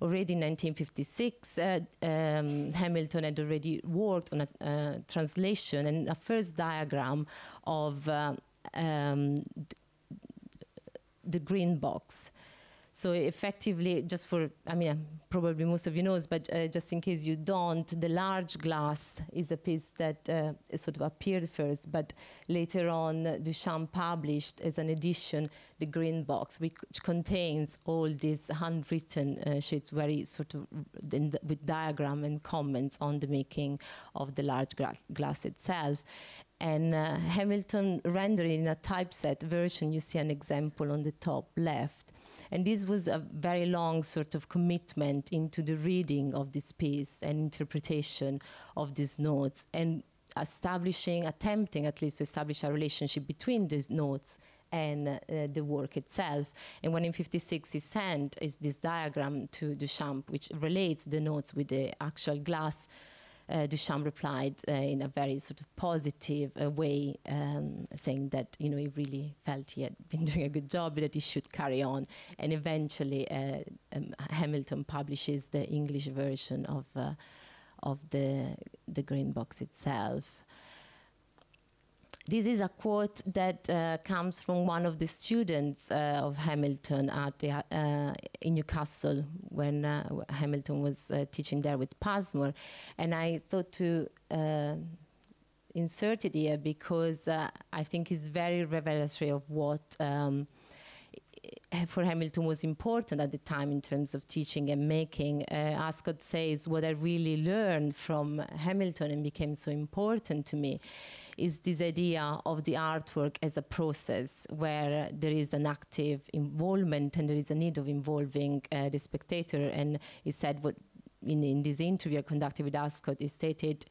already in 1956, Hamilton had already worked on a translation and a first diagram of the green box. So effectively, just for, I mean, probably most of you knows, but just in case you don't, the large glass is a piece that sort of appeared first, but later on Duchamp published as an edition the green box, which contains all these handwritten sheets, very sort of with diagram and comments on the making of the large glass itself. And Hamilton rendered in a typeset version, you see an example on the top left. And this was a very long sort of commitment into the reading of this piece and interpretation of these notes, and attempting at least to establish a relationship between these notes and the work itself. And when in 1956 he sent this diagram to Duchamp, which relates the notes with the actual glass, Duchamp replied in a very sort of positive way, saying that he really felt he had been doing a good job, that he should carry on. And eventually, Hamilton publishes the English version of the green box itself. This is a quote that comes from one of the students of Hamilton at in Newcastle when Hamilton was teaching there with Passmore. And I thought to insert it here because I think it's very revelatory of what for Hamilton was important at the time in terms of teaching and making. Ascot says, what I really learned from Hamilton and became so important to me is this idea of the artwork as a process where there is an active involvement and there is a need of involving the spectator. And he said what in this interview I conducted with Ascot, he stated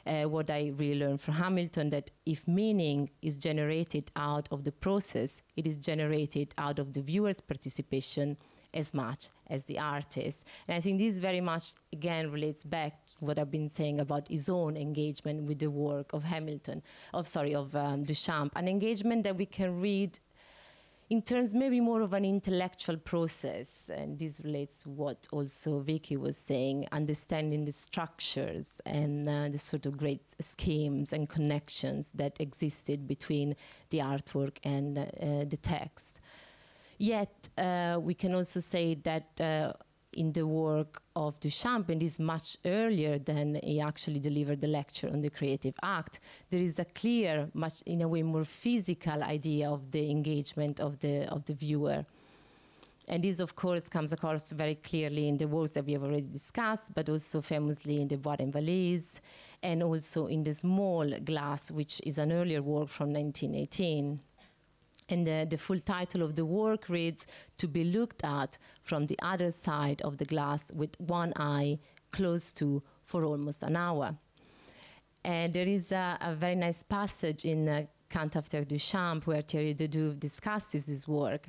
what I really learned from Hamilton, that if meaning is generated out of the process, it is generated out of the viewer's participation as much as the artist. And I think this very much, again, relates back to what I've been saying about his own engagement with the work of Duchamp, an engagement that we can read in terms maybe more of an intellectual process, and this relates to what also Vicky was saying, understanding the structures and the sort of great schemes and connections that existed between the artwork and the text. Yet, we can also say that in the work of Duchamp, and this much earlier than he actually delivered the lecture on the creative act, there is a clear, much in a way more physical idea of the engagement of the viewer. And this, of course, comes across very clearly in the works that we have already discussed, but also famously in the Bois and Valise, and also in the Small Glass, which is an earlier work from 1918. And the full title of the work reads, "To be looked at from the other side of the glass with one eye closed to for almost an hour." And there is a very nice passage in Kant After Duchamp where Thierry Dedouve discusses his work.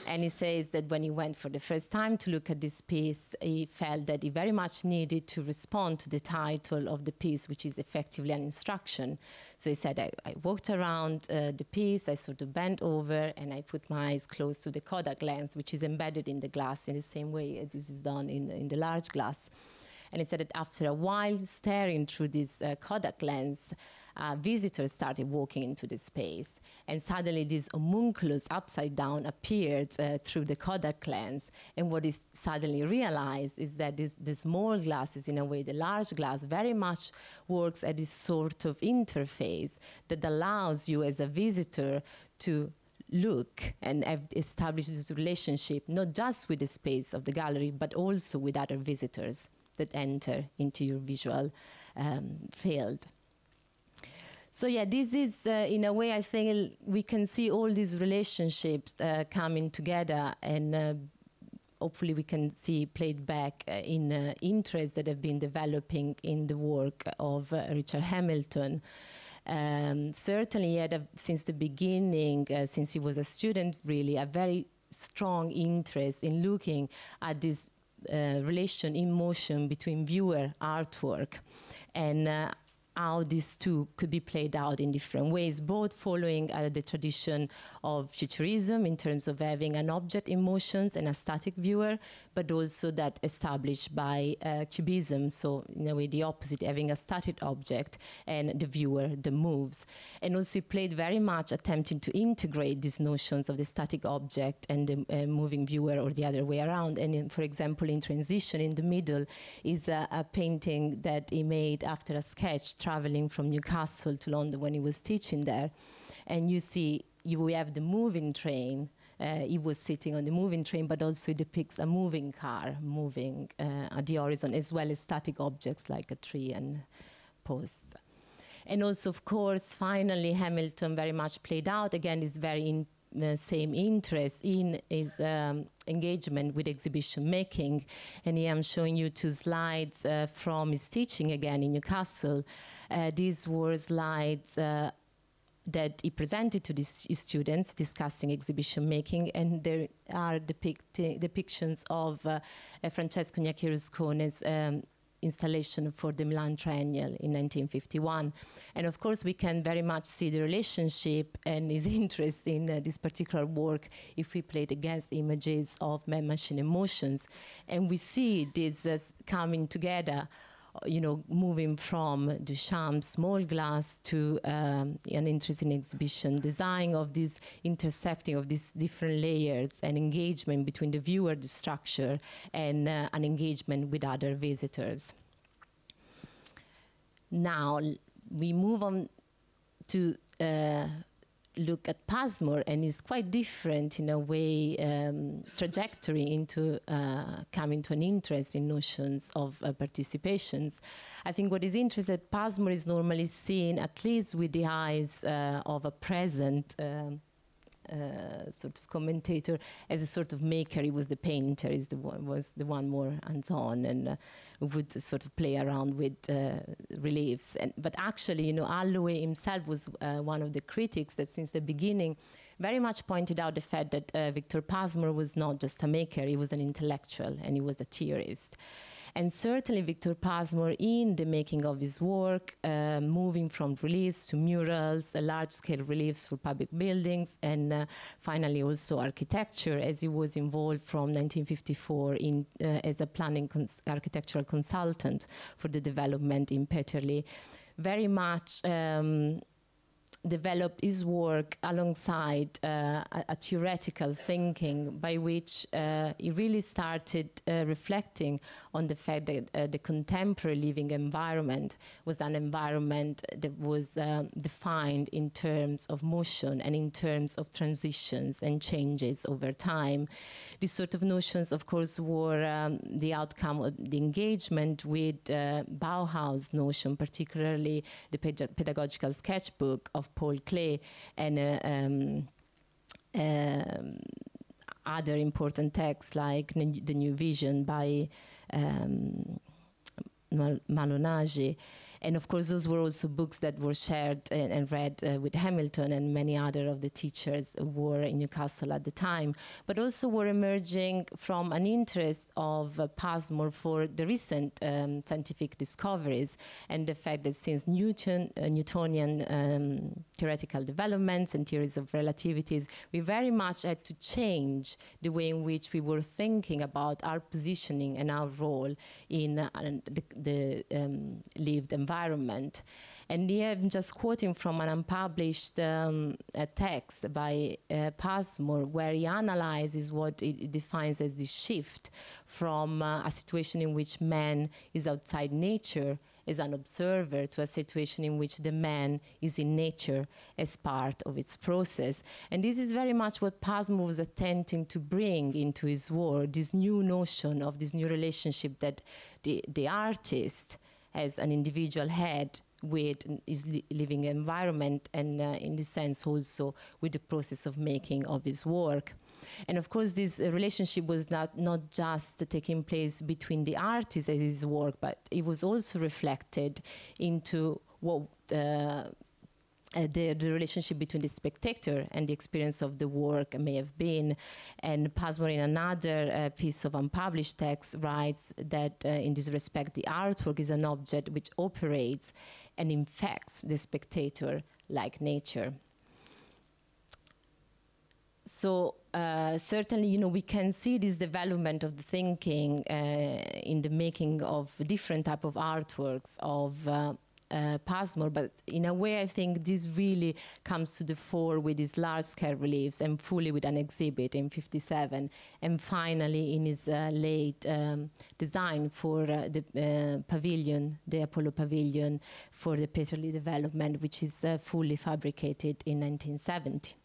And he says that when he went for the first time to look at this piece, he felt that he very much needed to respond to the title of the piece, which is effectively an instruction. So he said, I walked around the piece, I sort of bent over, and I put my eyes close to the Kodak lens, which is embedded in the glass in the same way this is done in the large glass. And he said that after a while staring through this Kodak lens, visitors started walking into the space. And suddenly this homunculus upside down appeared through the Kodak lens. And what he suddenly realized is that the small glasses, in a way, the large glass, very much works at this sort of interface that allows you as a visitor to look and establish this relationship, not just with the space of the gallery, but also with other visitors that enter into your visual field. So yeah, this is, in a way, I think we can see all these relationships coming together, and hopefully we can see played back in interests that have been developing in the work of Richard Hamilton. Certainly he had, since the beginning, since he was a student, really, a very strong interest in looking at this relation in motion between viewer artwork and how these two could be played out in different ways, both following the tradition of futurism in terms of having an object in motions and a static viewer, but also that established by cubism, so in a way the opposite, having a static object and the viewer that moves. And also he played very much attempting to integrate these notions of the static object and the moving viewer, or the other way around. And for example, in Transition, in the middle, is a painting that he made after a sketch traveling from Newcastle to London when he was teaching there. And you see, we have the moving train. He was sitting on the moving train, but also it depicts a moving car moving at the horizon, as well as static objects like a tree and posts. And also, of course, finally, Hamilton very much played out, again, his very same interest in his engagement with exhibition making. And here I'm showing you two slides from his teaching again in Newcastle. These were slides that he presented to his students discussing exhibition making, and there are depictions of Francesco Gnacchi Ruscone's installation for the Milan Triennial in 1951. And of course we can very much see the relationship and his interest in this particular work if we play against images of man-machine emotions. And we see this coming together, you know, moving from Duchamp's Small Glass to an interest in exhibition design, of this intersecting of these different layers and engagement between the viewer, the structure, and an engagement with other visitors. Now we move on to look at Passmore, and it's quite different in a way trajectory into coming to an interest in notions of participations. I think what is interesting at Passmore is normally seen at least with the eyes of a present sort of commentator. As a sort of maker, he was the painter, was the one more hands-on, and would sort of play around with reliefs. But actually, Alloway himself was one of the critics that since the beginning very much pointed out the fact that Victor Passmore was not just a maker, he was an intellectual and he was a theorist. And certainly Victor Passmore, in the making of his work, moving from reliefs to murals, large-scale reliefs for public buildings, and finally also architecture, as he was involved from 1954 as a planning architectural consultant for the development in Peterlee, very much developed his work alongside a theoretical thinking by which he really started reflecting on the fact that the contemporary living environment was an environment that was defined in terms of motion and in terms of transitions and changes over time. These sort of notions, of course, were the outcome of the engagement with Bauhaus notion, particularly the pedagogical sketchbook of Paul Klee and other important texts like The New Vision by Malonage. And of course, those were also books that were shared and read with Hamilton and many other of the teachers who were in Newcastle at the time, but also were emerging from an interest of Passmore for the recent scientific discoveries and the fact that since Newtonian theoretical developments and theories of relativities, we very much had to change the way in which we were thinking about our positioning and our role in the lived environment. And here I'm just quoting from an unpublished text by Passmore, where he analyzes what it defines as this shift from a situation in which man is outside nature as an observer to a situation in which the man is in nature as part of its process. And this is very much what Passmore was attempting to bring into his work, this new notion of this new relationship that the artist as an individual had with his living environment and in this sense also with the process of making of his work. And of course this relationship was not just taking place between the artist and his work, but it was also reflected into what the relationship between the spectator and the experience of the work may have been. And Passmore, in another piece of unpublished text, writes that in this respect, the artwork is an object which operates and infects the spectator like nature. So certainly, we can see this development of the thinking in the making of different type of artworks of Passmore, but in a way I think this really comes to the fore with his large-scale reliefs and Folie with an exhibit in 1957, and finally in his late design for the pavilion, the Apollo Pavilion for the Peterlee development, which is fully fabricated in 1970.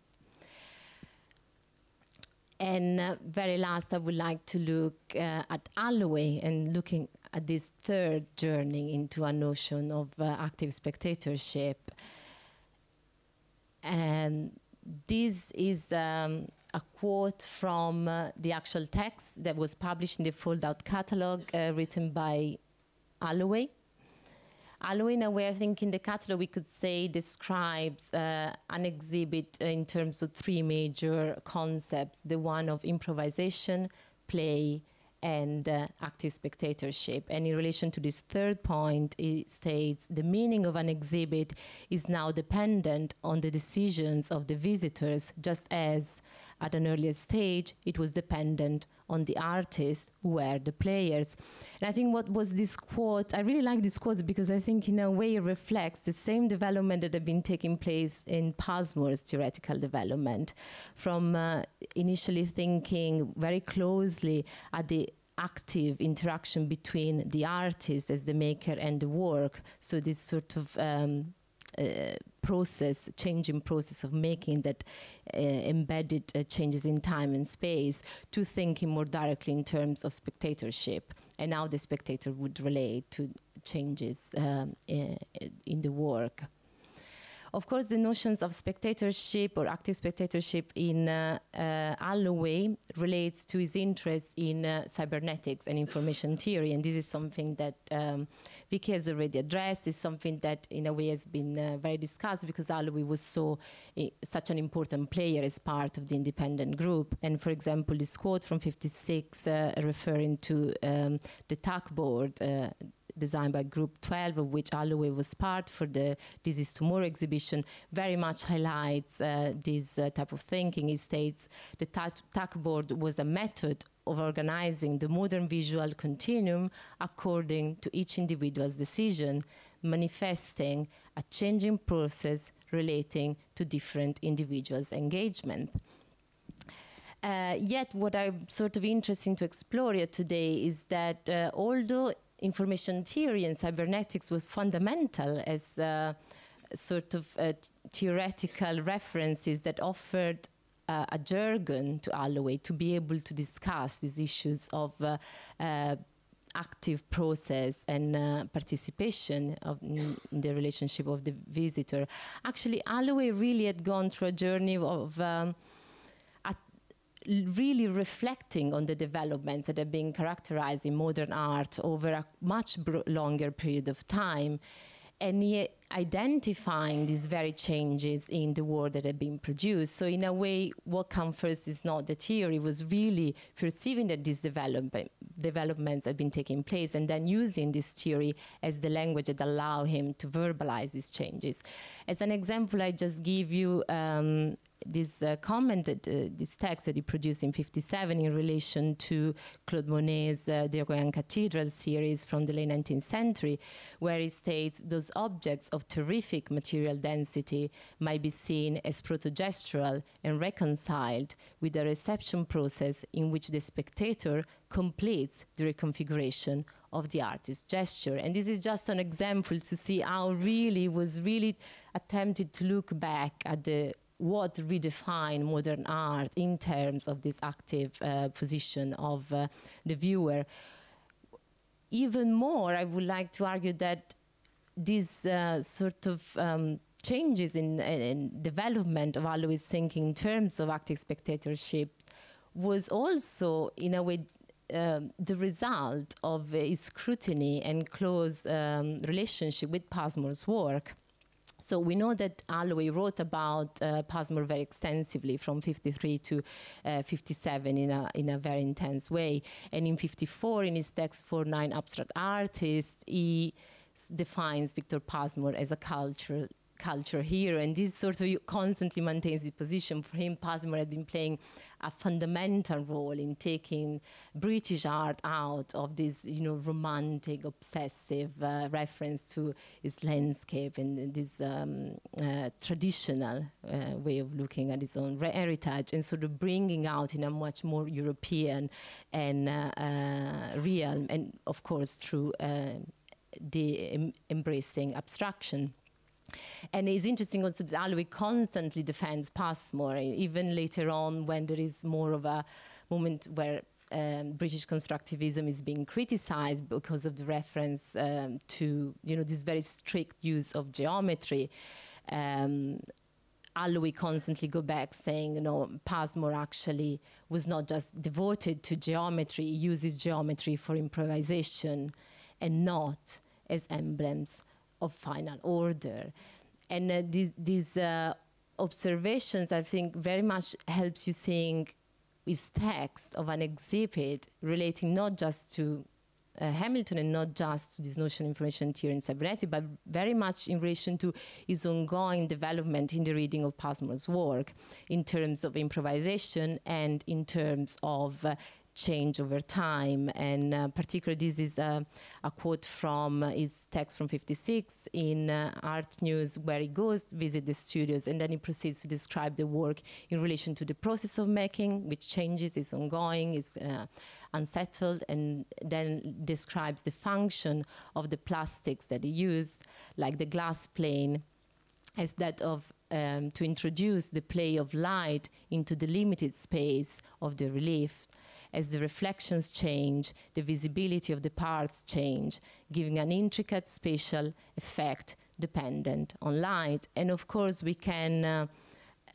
And very last, I would like to look at Alloway and looking at this third journey into a notion of active spectatorship. And this is a quote from the actual text that was published in the fold-out catalogue written by Alloway. Alloway, in a way, I think in the catalogue we could say describes an exhibit in terms of three major concepts: the one of improvisation, play, and active spectatorship. And in relation to this third point, it states the meaning of an exhibit is now dependent on the decisions of the visitors, just as at an earlier stage it was dependent on the artists who were the players. And I think what was this quote, I really like this quote because I think in a way it reflects the same development that had been taking place in Passmore's theoretical development, from initially thinking very closely at the active interaction between the artist as the maker and the work. So this sort of changing process of making that embedded changes in time and space, to thinking more directly in terms of spectatorship and how the spectator would relate to changes in the work. Of course, the notions of spectatorship or active spectatorship in Alloway relates to his interest in cybernetics and information theory, and this is something that Vicky has already addressed. It's something that, in a way, has been very discussed because Alloway was such an important player as part of the independent group. And, for example, this quote from 56 referring to the TAC board designed by Group 12, of which Alloway was part for the This Is Tomorrow exhibition, very much highlights this type of thinking. It states the TAC board was a method of organizing the modern visual continuum according to each individual's decision, manifesting a changing process relating to different individuals' engagement. Yet what I'm sort of interested to explore here today is that although information theory and cybernetics was fundamental as sort of theoretical references that offered a jargon to Alloway to be able to discuss these issues of active process and participation in the relationship of the visitor. Actually, Alloway really had gone through a journey of really reflecting on the developments that have been characterized in modern art over a much longer period of time, and yet identifying these very changes in the work that have been produced. So in a way, what comes first is not the theory, was really perceiving that these developments had been taking place and then using this theory as the language that allow him to verbalize these changes. As an example, I just give you this comment, this text that he produced in 57 in relation to Claude Monet's Diocletian Cathedral series from the late 19th century, where he states, those objects of terrific material density might be seen as proto-gestural and reconciled with the reception process in which the spectator completes the reconfiguration of the artist's gesture. And this is just an example to see how really was really attempted to look back at what redefined modern art in terms of this active position of the viewer. Even more, I would like to argue that these sort of changes in development of Alloway's thinking in terms of active spectatorship was also, in a way, the result of his scrutiny and close relationship with Passmore's work. So we know that Alloway wrote about Passmore very extensively from 53 to 57 in a very intense way. And in 54, in his text for 9 Abstract Artists, he defines Victor Passmore as a culture hero, and this sort of constantly maintains his position. For him, Passmore had been playing a fundamental role in taking British art out of this, romantic, obsessive reference to his landscape and this traditional way of looking at his own heritage, and sort of bringing out in a much more European and real, and of course through the embracing abstraction. And it's interesting also that Alloway constantly defends Passmore, even later on when there is more of a moment where British constructivism is being criticized because of the reference to this very strict use of geometry. Alloway constantly go back saying, Passmore actually was not just devoted to geometry, he uses geometry for improvisation and not as emblems of final order. And these observations, I think, very much helps you seeing his text of an exhibit relating not just to Hamilton and not just to this notion of information theory and cybernetics, but very much in relation to his ongoing development in the reading of Passmore's work in terms of improvisation and in terms of change over time. And particularly this is a quote from his text from 56 in Art News, where he goes to visit the studios and then he proceeds to describe the work in relation to the process of making, which changes, is ongoing, is unsettled, and then describes the function of the plastics that he used, like the glass plane, as that of to introduce the play of light into the limited space of the relief. As the reflections change, the visibility of the parts change, giving an intricate spatial effect dependent on light. And of course, we can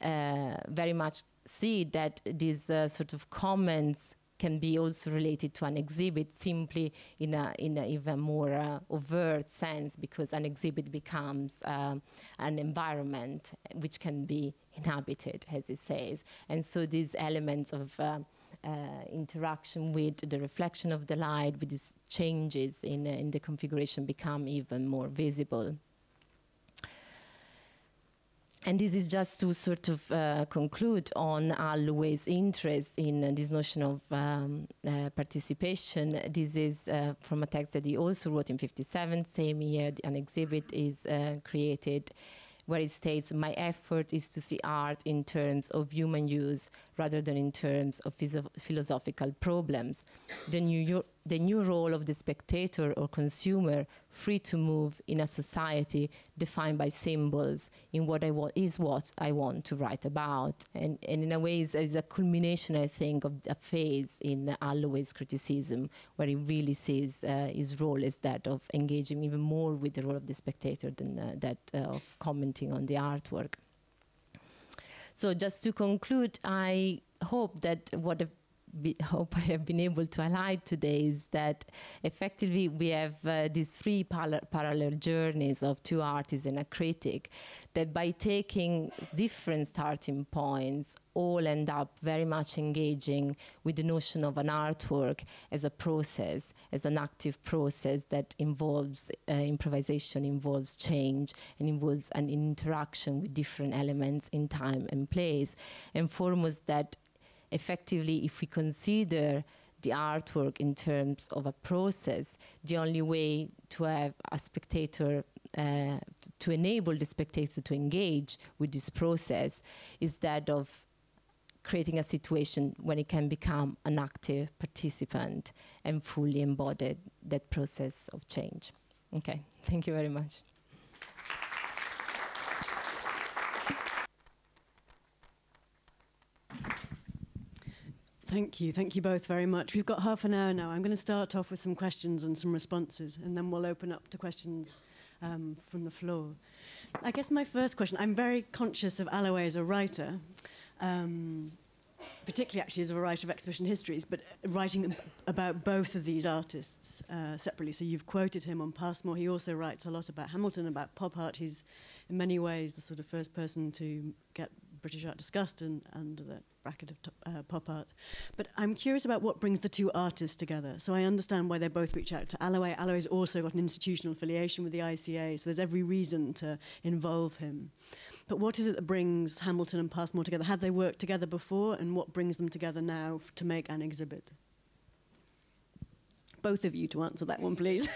very much see that these sort of comments can be also related to an exhibit simply in a even more overt sense, because an exhibit becomes an environment which can be inhabited, as it says. And so these elements of interaction with the reflection of the light, with these changes in the configuration, become even more visible. And this is just to sort of conclude on Holloway's interest in this notion of participation. This is from a text that he also wrote in '57, same year. An exhibit is created where it states, "My effort is to see art in terms of human use rather than in terms of philosophical problems. The new role of the spectator or consumer, free to move in a society defined by symbols, in what I want to write about." And in a way, is a culmination, I think, of a phase in Holloway's criticism, where he really sees his role as that of engaging even more with the role of the spectator than that of commenting on the artwork. So just to conclude, I hope that I have been able to highlight today is that effectively we have these three parallel journeys of two artists and a critic, that by taking different starting points all end up very much engaging with the notion of an artwork as a process, as an active process that involves improvisation, involves change, and involves an interaction with different elements in time and place. And foremost, that effectively, if we consider the artwork in terms of a process, the only way to have a spectator, to enable the spectator to engage with this process, is that of creating a situation when it can become an active participant and fully embody that process of change. Okay, thank you very much. Thank you both very much. We've got half an hour now. I'm going to start off with some questions and some responses, and then we'll open up to questions from the floor. I guess my first question, I'm very conscious of Holloway as a writer, particularly actually as a writer of exhibition histories, but writing about both of these artists separately. So you've quoted him on Passmore. He also writes a lot about Hamilton, about pop art. He's in many ways the sort of first person to get British art discussed under the bracket of pop art. But I'm curious about what brings the two artists together. So I understand why they both reach out to Holloway. Holloway's also got an institutional affiliation with the ICA, so there's every reason to involve him. But what is it that brings Hamilton and Passmore together? Have they worked together before, and what brings them together now to make an exhibit? Both of you to answer that one, please.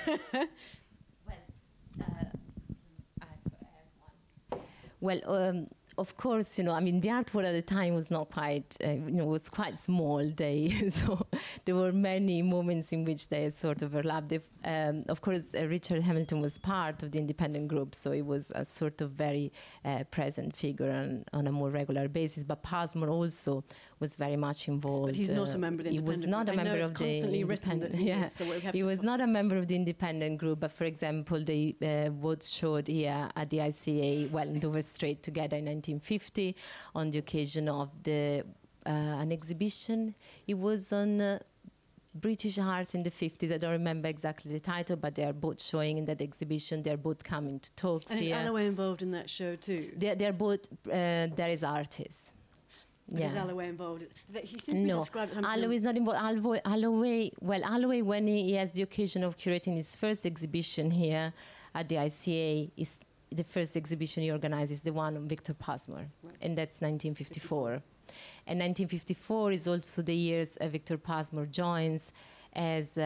Well, of course, you know, I mean, the artwork at the time was not quite, was quite small. So there were many moments in which they sort of overlapped. Of course, Richard Hamilton was part of the independent group, so he was a sort of very present figure on a more regular basis. But Passmore also was very much involved. But he's not a member of the independent group. He was not a member of the independent group. Yeah, so he was not a member of the independent group. But for example, they both showed here at the ICA, well, in Dover Street together in 1950 on the occasion of an exhibition. It was on British art in the 50s. I don't remember exactly the title, but they are both showing in that exhibition. They are both coming to talks and here. And is Holloway involved in that show too? They are both, there is artists. But is Holloway involved? He seems to be described... Holloway is not involved. Holloway, when he has the occasion of curating his first exhibition here at the ICA, is the first exhibition he organizes, the one on Victor Passmore, right. And that's 1954. And 1954 is also the years Victor Passmore joins as,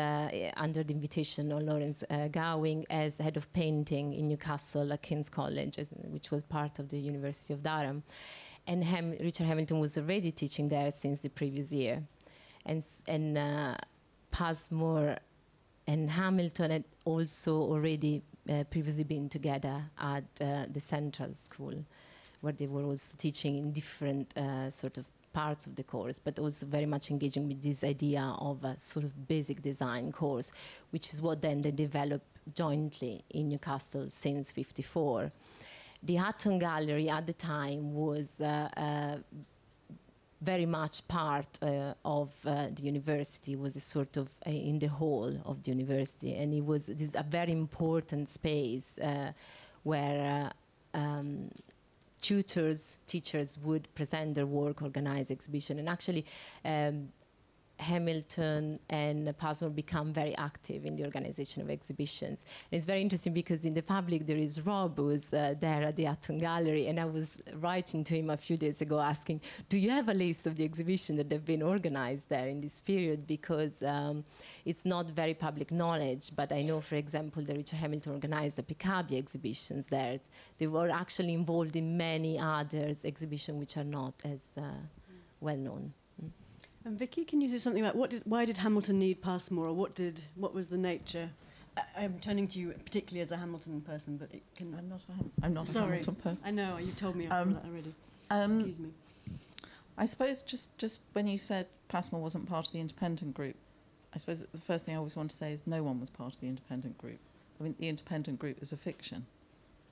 under the invitation of Lawrence Gowing, as head of painting in Newcastle at King's College, which was part of the University of Durham. And Richard Hamilton was already teaching there since the previous year. And Passmore and Hamilton had also already previously been together at the Central School, where they were also teaching in different sort of parts of the course, but also very much engaging with this idea of a sort of basic design course, which is what then they developed jointly in Newcastle since '54. The Hatton Gallery at the time was very much part of the university, was a sort of in the hall of the university, and it was a very important space where tutors, teachers would present their work, organize exhibition, and actually Hamilton and Passmore become very active in the organization of exhibitions. And it's very interesting because in the public there is Rob, who's there at the Hatton Gallery, and I was writing to him a few days ago asking, do you have a list of the exhibitions that have been organized there in this period? Because it's not very public knowledge, but I know, for example, that Richard Hamilton organized the Picabia exhibitions there. They were actually involved in many others exhibitions which are not as well known. And Vicky, can you say something about why did Hamilton need Passmore, or what was the nature? I'm turning to you particularly as a Hamilton person, but it can. I'm not a Hamilton person. I know you told me that already. Excuse me. I suppose just when you said Passmore wasn't part of the independent group, I suppose that the first thing I always want to say is no one was part of the independent group. I mean, the independent group is a fiction.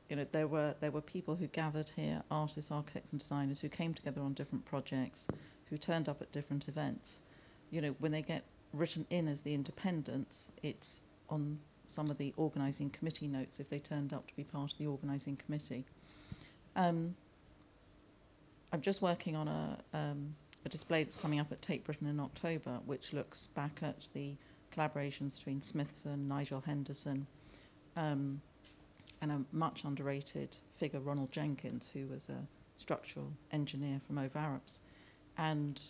You know, there were people who gathered here, artists, architects, and designers who came together on different projects, who turned up at different events. You know, when they get written in as the independents, it's on some of the organising committee notes if they turned up to be part of the organising committee. I'm just working on a display that's coming up at Tate Britain in October, which looks back at the collaborations between Smithson, Nigel Henderson, and a much underrated figure, Ronald Jenkins, who was a structural engineer from over Arabs. And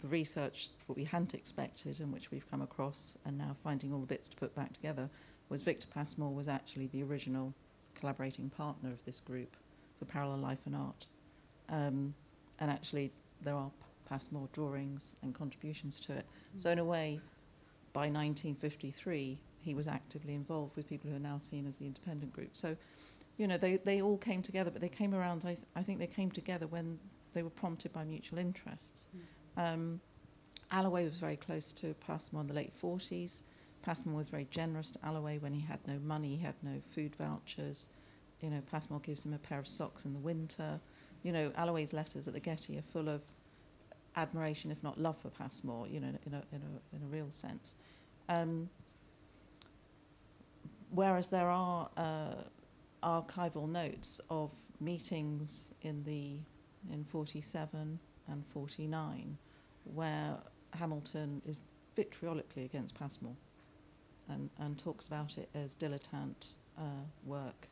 the research, what we hadn't expected and which we've come across and now finding all the bits to put back together, was Victor Passmore was actually the original collaborating partner of this group for Parallel Life and Art. And actually there are Passmore drawings and contributions to it. So in a way, by 1953, he was actively involved with people who are now seen as the independent group. So, you know, they all came together, but they came around, I think they came together when they were prompted by mutual interests. Alloway was very close to Passmore in the late 40s. Passmore was very generous to Alloway when he had no money, he had no food vouchers. You know, Passmore gives him a pair of socks in the winter. You know, Alloway's letters at the Getty are full of admiration, if not love, for Passmore, you know, in a real sense. Whereas there are archival notes of meetings in 47 and 49 where Hamilton is vitriolically against Passmore and talks about it as dilettante work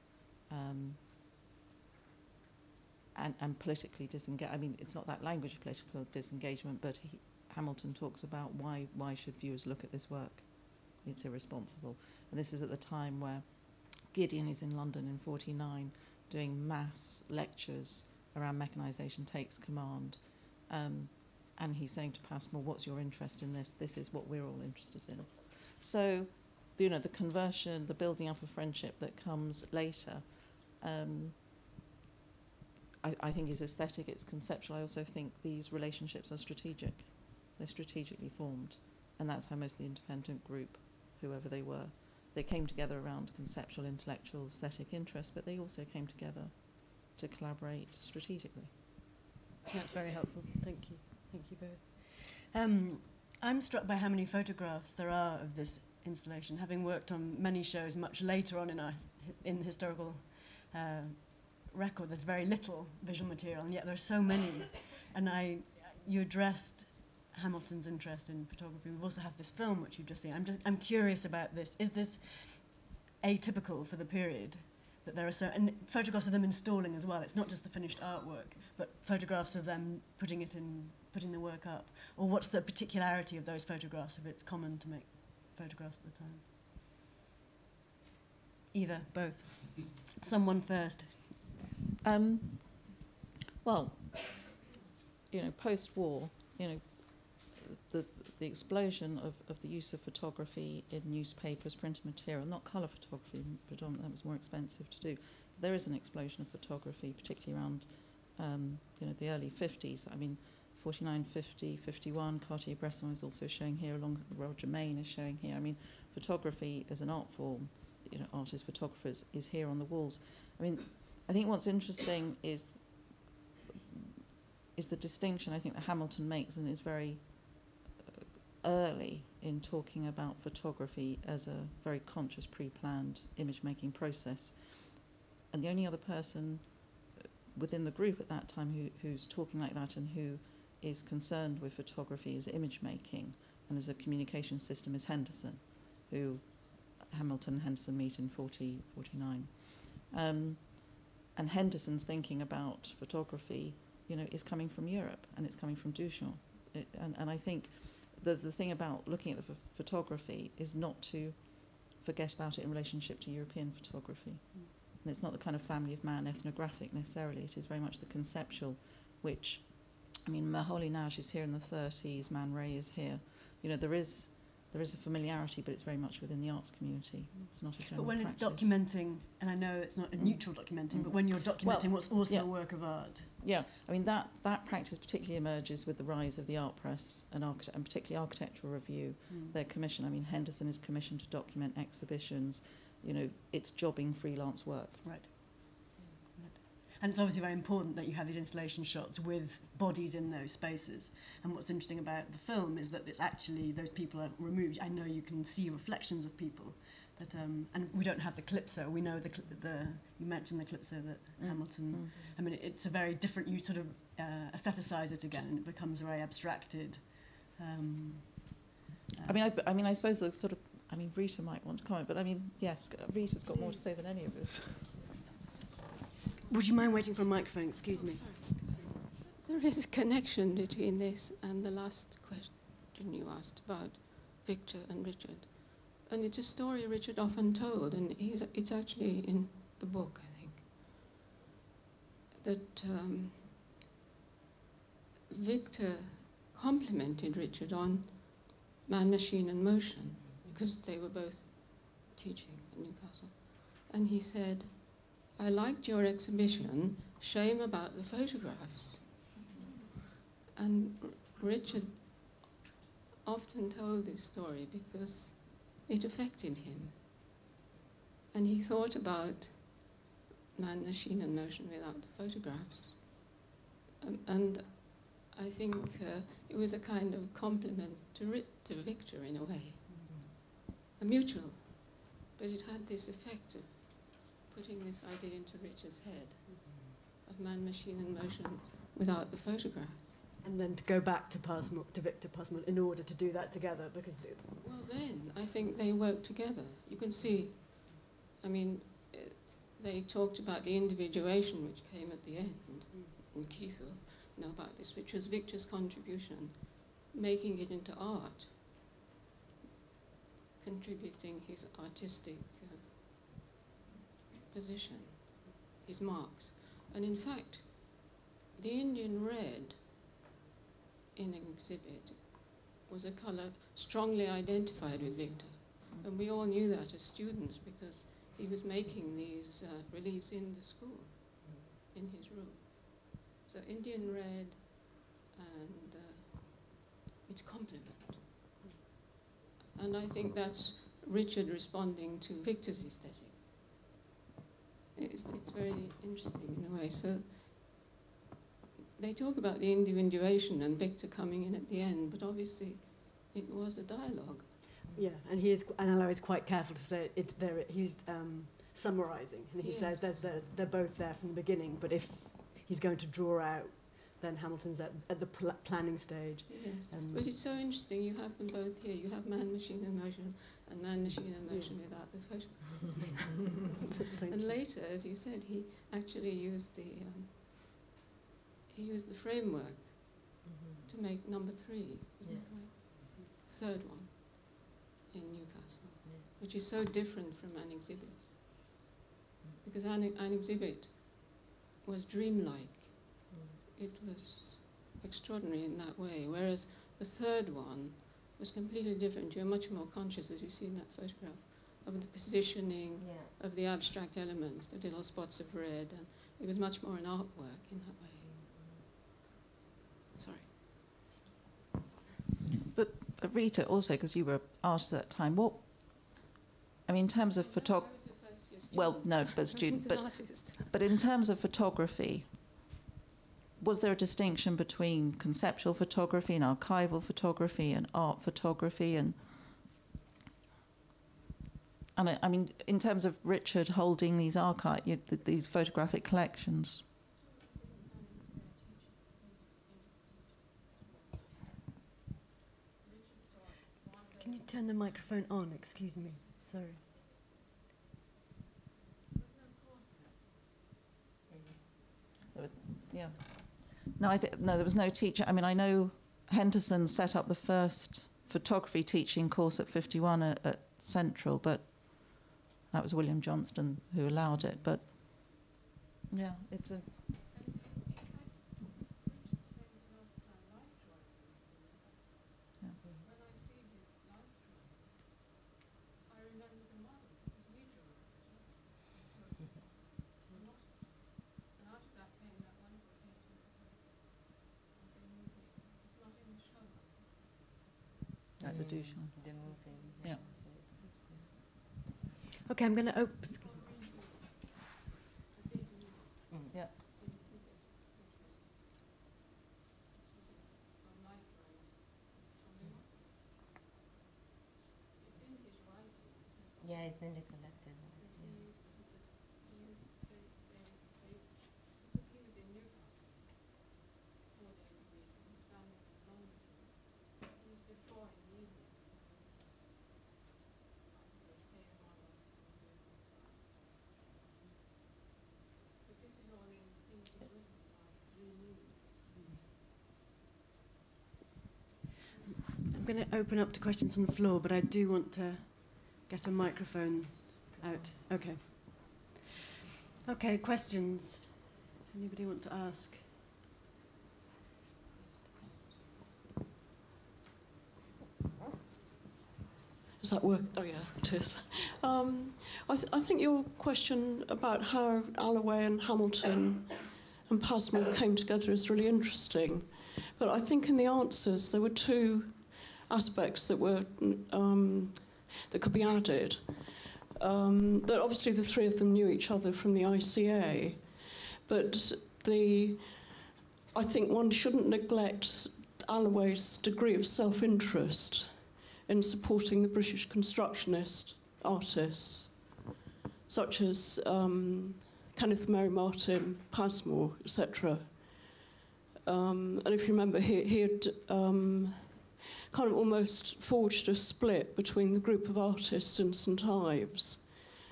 and politically disengaged. I mean, it's not that language of political disengagement, but Hamilton talks about why should viewers look at this work? It's irresponsible. And this is at the time where Gideon is in London in 49 doing mass lectures around mechanisation takes command. And he's saying to Passmore, what's your interest in this? This is what we're all interested in. So, you know, the conversion, the building up of friendship that comes later, I think is aesthetic, it's conceptual. I also think these relationships are strategic. They're strategically formed. And that's how most of the independent group, whoever they were, they came together around conceptual, intellectual, aesthetic interests, but they also came together to collaborate strategically. That's very helpful. Thank you. Thank you both. I'm struck by how many photographs there are of this installation, having worked on many shows much later on in the historical record. There's very little visual material, and yet there are so many. And you addressed Hamilton's interest in photography. We also have this film which you've just seen. I'm curious about this. Is this atypical for the period that there are and photographs of them installing as well? It's not just the finished artwork, but photographs of them putting the work up. Or what's the particularity of those photographs if it's common to make photographs at the time? Either, both. Someone first. Well, you know, post-war, you know, the explosion of the use of photography in newspapers, printed material, not colour photography predominantly, that was more expensive to do. There is an explosion of photography, particularly around you know, the early 50s. I mean, 49, 50, 51. Cartier-Bresson is also showing here, along Roger Main is showing here. I mean, photography as an art form, you know, artists, photographers, is here on the walls. I mean, I think what's interesting is the distinction I think that Hamilton makes, and is very early in talking about photography as a very conscious, pre-planned image-making process. And the only other person within the group at that time who's talking like that and who is concerned with photography as image-making and as a communication system is Henderson, who Hamilton and Henderson meet in 49. And Henderson's thinking about photography, you know, is coming from Europe, and it's coming from Duchamp. And I think the thing about looking at the photography is not to forget about it in relationship to European photography. And it's not the kind of family of man ethnographic necessarily. It is very much the conceptual, which, I mean, Moholy-Nagy is here in the 30s, Man Ray is here. You know, there is a familiarity, but it's very much within the arts community. It's not a general But when practice. it's documenting, and I know it's not a neutral documenting, but when you're documenting what's also a work of art. Yeah, I mean, that practice particularly emerges with the rise of the art press and particularly Architectural Review, their commission. I mean, Henderson is commissioned to document exhibitions. You know, it's jobbing freelance work. Right. And it's obviously very important that you have these installation shots with bodies in those spaces. And what's interesting about the film is that it's actually, those people are removed. I know you can see reflections of people. That, and we don't have the calypso. We know you mentioned the calypso that Hamilton, I mean, it's a very different, you sort of aestheticize it again, and it becomes very abstracted. I mean, I suppose the sort of, I mean, Rita might want to comment, but I mean, yes, Rita's got more to say than any of us. Would you mind waiting for a microphone? Excuse me. There is a connection between this and the last question you asked about Victor and Richard. And it's a story Richard often told, and it's actually in the book, I think, that Victor complimented Richard on Man, Machine and Motion, because they were both teaching at Newcastle. And he said, "I liked your exhibition, shame about the photographs." And Richard often told this story because it affected him. And he thought about Man, Machine and Motion without the photographs. And I think it was a kind of compliment to Victor in a way, a mutual, but it had this effect of putting this idea into Richard's head of Man, Machine and Motion without the photographs. And then to go back to Victor Passmore in order to do that together, because... Well, then, I think they work together. You can see, I mean, they talked about the individuation which came at the end, and Keith will know about this, which was Victor's contribution, making it into art, contributing his artistic position, his marks. And in fact, the Indian red in an exhibit was a colour strongly identified with Victor. And we all knew that as students because he was making these reliefs in the school, in his room. So Indian red and its complement. And I think that's Richard responding to Victor's aesthetic. It's very interesting in a way. So they talk about the individuation and Victor coming in at the end, but obviously it was a dialogue. Yeah, and Allo is quite careful to say he's summarising, and he says that they're both there from the beginning, but if he's going to draw out, then Hamilton's at the planning stage. Yes, but it's so interesting, you have them both here. You have Man, Machine and Motion, and Man, Machine and Motion without the photograph. And later, as you said, he actually used the framework to make number 3, isn't it right? Third one in Newcastle, which is so different from an exhibit. Because an exhibit was dreamlike. It was extraordinary in that way, whereas the third one was completely different. You're much more conscious, as you see in that photograph, of the positioning of the abstract elements, the little spots of red, and it was much more an artwork in that way. Sorry. Rita, also, because you were asked at that time, what, I mean, in terms of photography, well, no, but student, but in terms of photography, was there a distinction between conceptual photography and archival photography and art photography? And I mean, in terms of Richard holding these these photographic collections. Can you turn the microphone on? Excuse me. Sorry. Yeah. No, no, there was no teacher. I mean, I know Henderson set up the first photography teaching course at 51 at Central, but that was William Johnston who allowed it. But yeah, it's a... Like the Duchamp. The moving. Yeah. Okay, I'm going to open. Yeah. Yeah, it's in the collected. I'm going to open up to questions from the floor, but I do want to get a microphone out. Okay. Okay, questions. Anybody want to ask? Does that work? Oh, yeah, it is. I think your question about how Alloway and Hamilton and Passmore came together is really interesting. But I think in the answers there were two aspects that were that could be added. That obviously the three of them knew each other from the ICA, but I think one shouldn't neglect Alloway's degree of self-interest in supporting the British constructionist artists, such as Kenneth Mary Martin, Passmore, etc. And if you remember, he had kind of almost forged a split between the group of artists in St Ives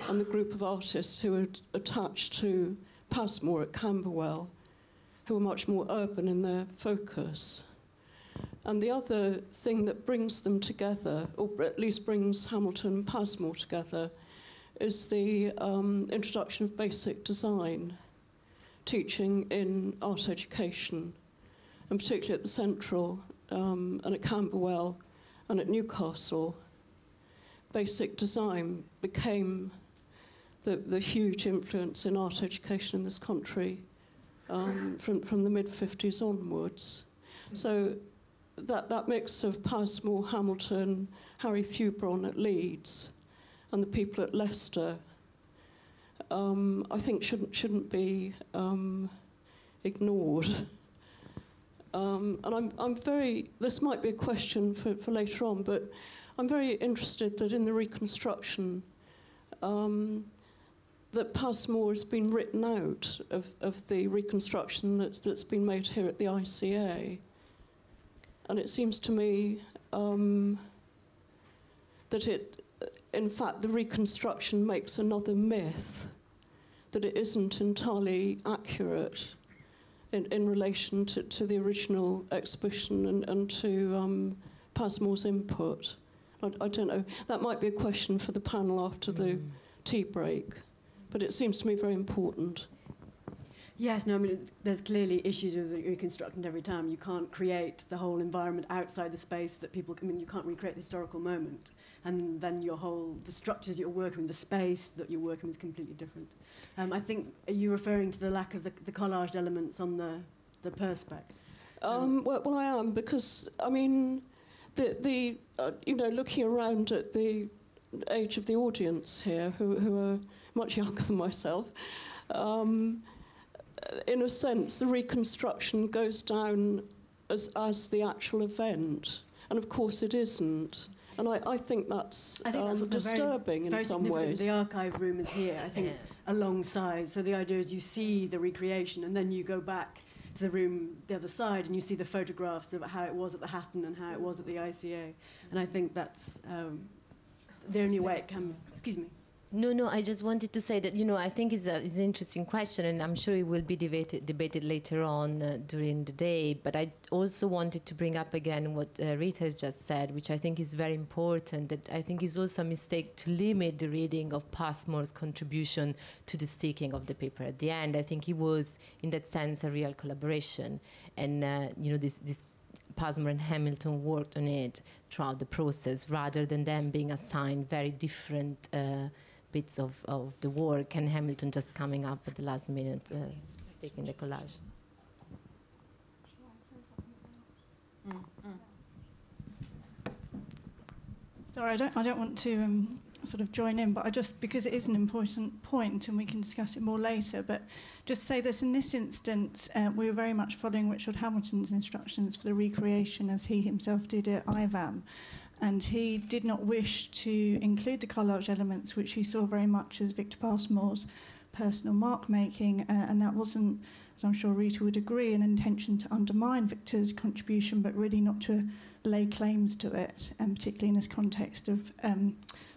and the group of artists who were attached to Passmore at Camberwell, who were much more urban in their focus. And the other thing that brings them together, or at least brings Hamilton and Passmore together, is the introduction of basic design, teaching in art education, and particularly at the Central and at Camberwell and at Newcastle. Basic design became the huge influence in art education in this country from the mid-50s onwards. So that mix of Passmore, Hamilton, Harry Thubron at Leeds, and the people at Leicester, I think shouldn't be ignored. And I'm very, this might be a question for later on, but I'm very interested that in the reconstruction, that Passmore has been written out of the reconstruction that's been made here at the ICA. And it seems to me that in fact, the reconstruction makes another myth, that it isn't entirely accurate in relation to the original exhibition and to Passmore's input. I don't know. That might be a question for the panel after the tea break, but it seems to me very important. Yes, no, I mean, there's clearly issues with reconstructing every time. You can't create the whole environment outside the space that people, I mean, you can't recreate the historical moment. And then the structures you're working with, the space that you're working with is completely different. I think, are you referring to the lack of the collaged elements on the perspex? Well, I am, because, I mean, you know, looking around at the age of the audience here, who are much younger than myself, in a sense, the reconstruction goes down as the actual event, and of course it isn't. And I think that's disturbing in some ways. The archive room is here, I think, alongside. So the idea is you see the recreation, and then you go back to the room the other side, and you see the photographs of how it was at the Hatton and how it was at the ICA. And I think that's the only way it can. Excuse me. No, I just wanted to say that, you know, I think it's an interesting question, and I'm sure it will be debated later on during the day. But I also wanted to bring up again what Rita has just said, which I think is very important, that I think is also a mistake to limit the reading of Passmore's contribution to the sticking of the paper at the end. I think he was, in that sense, a real collaboration. And, you know, this Passmore and Hamilton worked on it throughout the process, rather than them being assigned very different bits of the work, and Hamilton just coming up at the last minute, taking the collage. Sorry, I don't want to sort of join in, but I just, because it is an important point and we can discuss it more later, but just say that in this instance, we were very much following Richard Hamilton's instructions for the recreation, as he himself did at IVAM. And he did not wish to include the collage elements, which he saw very much as Victor Passmore's personal mark-making, and that wasn't, as I'm sure Rita would agree, an intention to undermine Victor's contribution, but really not to lay claims to it, and particularly in this context of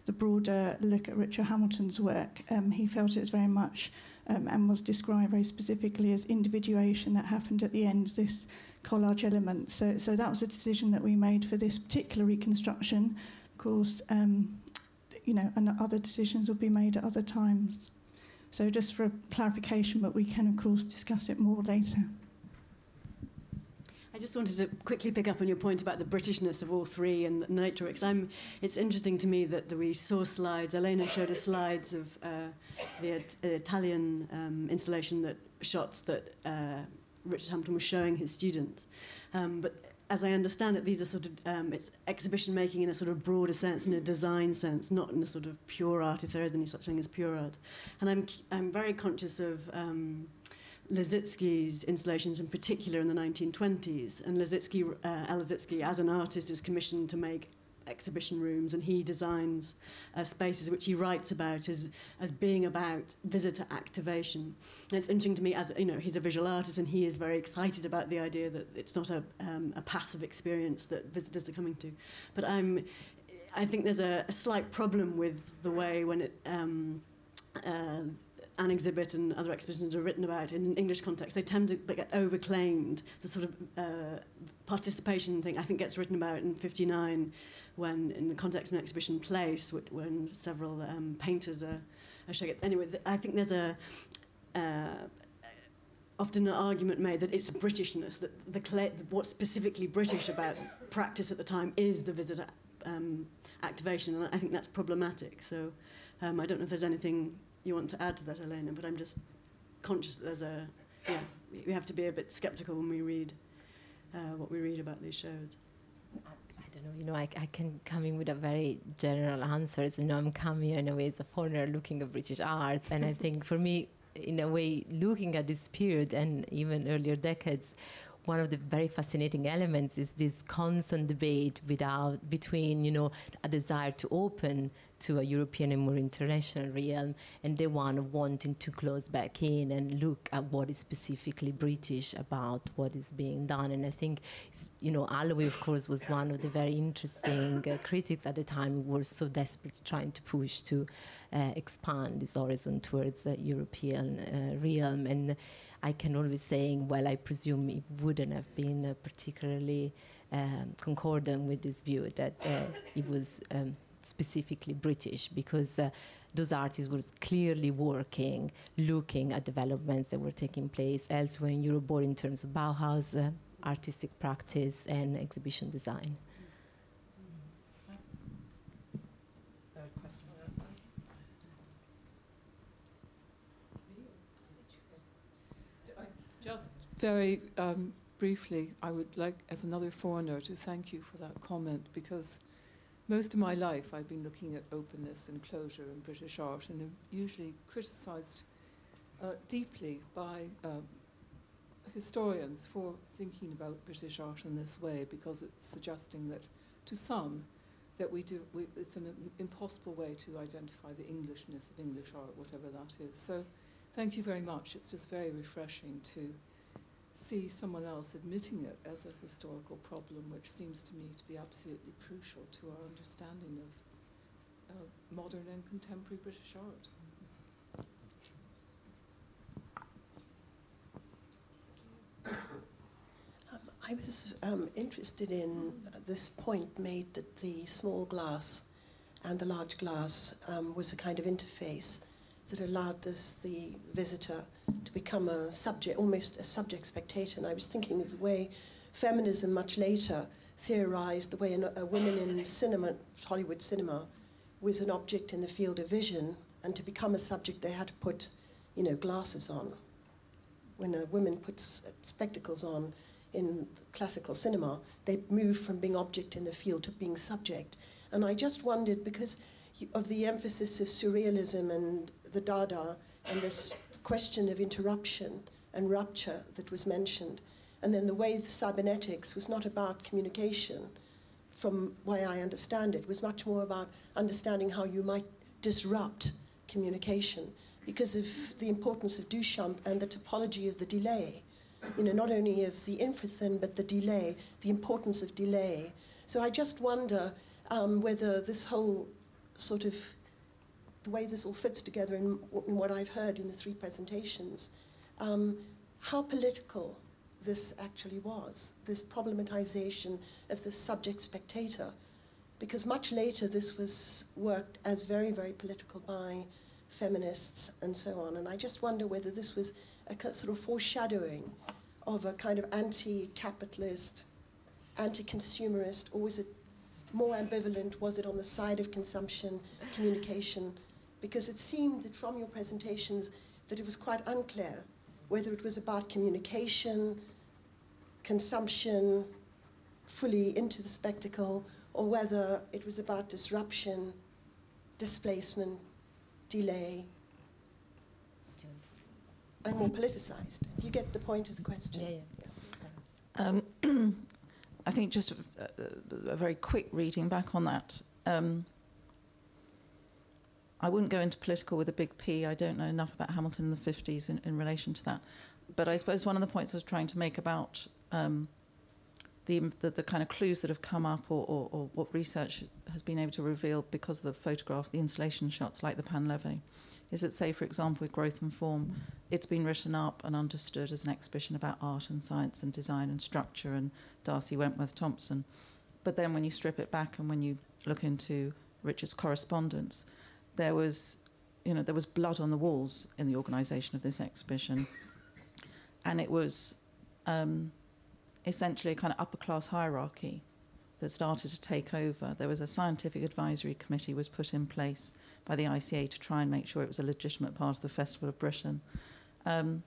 the broader look at Richard Hamilton's work. He felt it was very much, and was described very specifically as individuation that happened at the end, this collage element. So that was a decision that we made for this particular reconstruction. Of course, you know, and other decisions will be made at other times. So just for clarification, but we can, of course, discuss it more later. I just wanted to quickly pick up on your point about the Britishness of all three and the nature of it. It's interesting to me that we saw slides. Elena showed us slides of the Italian installation shots that Richard Hamilton was showing his students. But as I understand it, these are sort of it's exhibition making in a sort of broader sense, in a design sense, not in a sort of pure art, if there is any such thing as pure art. And I'm very conscious of Liszicki's installations in particular in the 1920s. And Liszicki, as an artist, is commissioned to make exhibition rooms, and he designs spaces which he writes about as being about visitor activation. And it's interesting to me, as you know, he's a visual artist, and he is very excited about the idea that it's not a passive experience that visitors are coming to. But I think there's a slight problem with the way when it an exhibit and other exhibitions are written about in an English context, they tend to get overclaimed. The sort of participation thing, I think, gets written about in '59 when, in the context of an exhibition place, when several painters are showing it. Anyway, I think there's often an argument made that it's Britishness, that what's specifically British about practice at the time is the visitor activation, and I think that's problematic. So I don't know if there's anything you want to add to that, Elena, but I'm just conscious that we have to be a bit sceptical when we read what we read about these shows. I don't know, you know, I can come in with a very general answer. You know, I'm coming in a way as a foreigner looking at British art, and I think for me, in a way, looking at this period and even earlier decades, one of the very fascinating elements is this constant debate between, you know, a desire to open to a European and more international realm, and the one of wanting to close back in and look at what is specifically British about what is being done. And I think, you know, Alloway, of course, was one of the very interesting critics at the time who were so desperate trying to push to expand this horizon towards the European realm. And I can always say, well, I presume it wouldn't have been particularly concordant with this view that it was specifically British, because those artists were clearly working, looking at developments that were taking place elsewhere in Europe, both in terms of Bauhaus, artistic practice, and exhibition design. Just very briefly, I would like, as another foreigner, to thank you for that comment, because most of my life I've been looking at openness and closure in British art, and have usually criticised deeply by historians for thinking about British art in this way, because it's suggesting that, to some, that it's an impossible way to identify the Englishness of English art, whatever that is. So thank you very much. It's just very refreshing to see someone else admitting it as a historical problem, which seems to me to be absolutely crucial to our understanding of modern and contemporary British art. I was interested in this point made that the small glass and the large glass was a kind of interface that allowed the visitor to become a subject, almost a subject spectator. And I was thinking of the way feminism much later theorized the way a woman in cinema, Hollywood cinema, was an object in the field of vision, and to become a subject they had to put, glasses on. When a woman puts spectacles on in classical cinema, they move from being object in the field to being subject. And I just wondered, because of the emphasis of surrealism and the Dada, and this question of interruption and rupture that was mentioned, and then the way the cybernetics was not about communication, from the way I understand it, was much more about understanding how you might disrupt communication, because of the importance of Duchamp and the topology of the delay. Not only of the infrathin, but the delay, the importance of delay. So I just wonder whether this whole sort of, the way this all fits together in what I've heard in the three presentations, how political this actually was, this problematization of the subject-spectator. Because much later this was worked as very, very political by feminists and so on. And I just wonder whether this was a sort of foreshadowing of a kind of anti-capitalist, anti-consumerist, or was it more ambivalent? Was it on the side of consumption, communication? Because it seemed that from your presentations that it was quite unclear whether it was about communication, consumption, fully into the spectacle, or whether it was about disruption, displacement, delay, and more politicized. Do you get the point of the question? Yeah. I think just a very quick reading back on that. I wouldn't go into political with a big P. I don't know enough about Hamilton in the 50s in relation to that. But I suppose one of the points I was trying to make about the kind of clues that have come up, or what research has been able to reveal because of the photograph, the installation shots like the Panleve, is that, say, for example, with Growth and Form, it's been written up and understood as an exhibition about art and science and design and structure and Darcy Wentworth Thompson. But then when you strip it back and when you look into Richard's correspondence, there was blood on the walls in the organisation of this exhibition. And it was essentially a kind of upper-class hierarchy that started to take over. There was a scientific advisory committee was put in place by the ICA to try and make sure it was a legitimate part of the Festival of Britain. And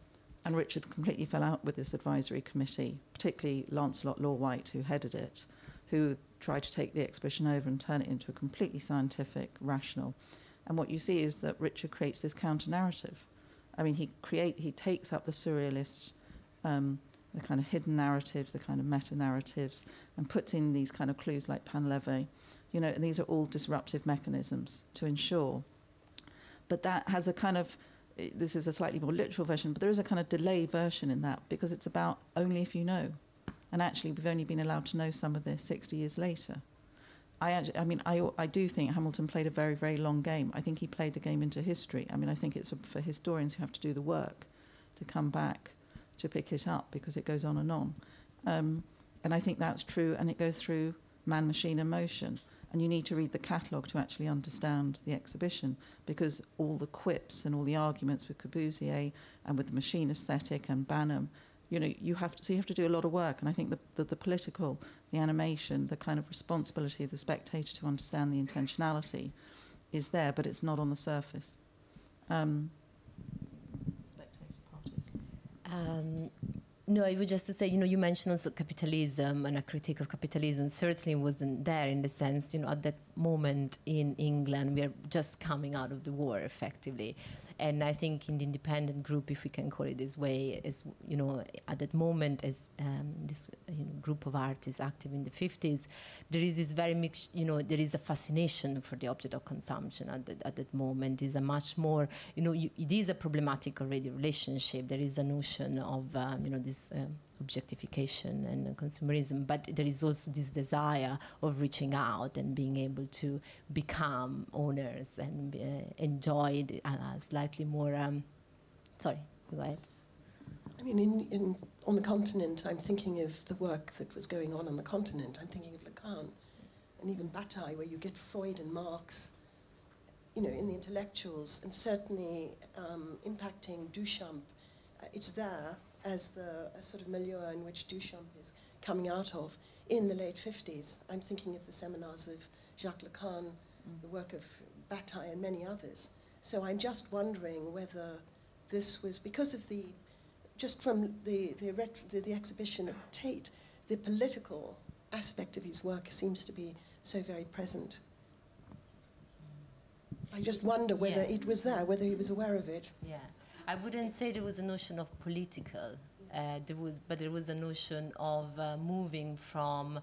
Richard completely fell out with this advisory committee, particularly Lancelot Law-White, who headed it, who tried to take the exhibition over and turn it into a completely scientific, rational. And what you see is that Richard creates this counter-narrative. I mean, he takes up the surrealist, the kind of hidden narratives, the kind of meta-narratives, and puts in these kind of clues like Panleve. And these are all disruptive mechanisms to ensure. But that has a kind of, this is a slightly more literal version, but there is a kind of delay version in that, because it's about only if you know. And actually, we've only been allowed to know some of this 60 years later. I do think Hamilton played a very, very long game. I think he played a game into history. I mean, I think it's for historians who have to do the work to come back to pick it up, because it goes on and on. And I think that's true, and it goes through Man, Machine and Motion. And you need to read the catalogue to actually understand the exhibition, because all the quips and all the arguments with Corbusier and with the machine aesthetic and Banham, you have to do a lot of work. And I think the political, the animation, the kind of responsibility of the spectator to understand the intentionality is there, but it's not on the surface. No, I would just to say, you mentioned also capitalism and a critique of capitalism certainly wasn't there in the sense, at that moment in England, we're just coming out of the war effectively. And I think in the independent group, if we can call it this way, is, at that moment as this group of artists active in the 50s, there is this very mixed, there is a fascination for the object of consumption at that moment. Is a much more, it is a problematic already relationship. There is a notion of, this objectification and consumerism, but there is also this desire of reaching out and being able to become owners and enjoy slightly more. Sorry, go ahead. I mean, on the continent, I'm thinking of the work that was going on the continent. I'm thinking of Lacan and even Bataille, where you get Freud and Marx, in the intellectuals, and certainly impacting Duchamp. It's there as a sort of milieu in which Duchamp is coming out of in the late 50s. I'm thinking of the seminars of Jacques Lacan, the work of Bataille and many others. So I'm just wondering whether this was because of just from the exhibition at Tate, the political aspect of his work seems to be so very present. I just wonder whether it was there, whether he was aware of it. Yeah. I wouldn't say there was a notion of political, but there was a notion of moving from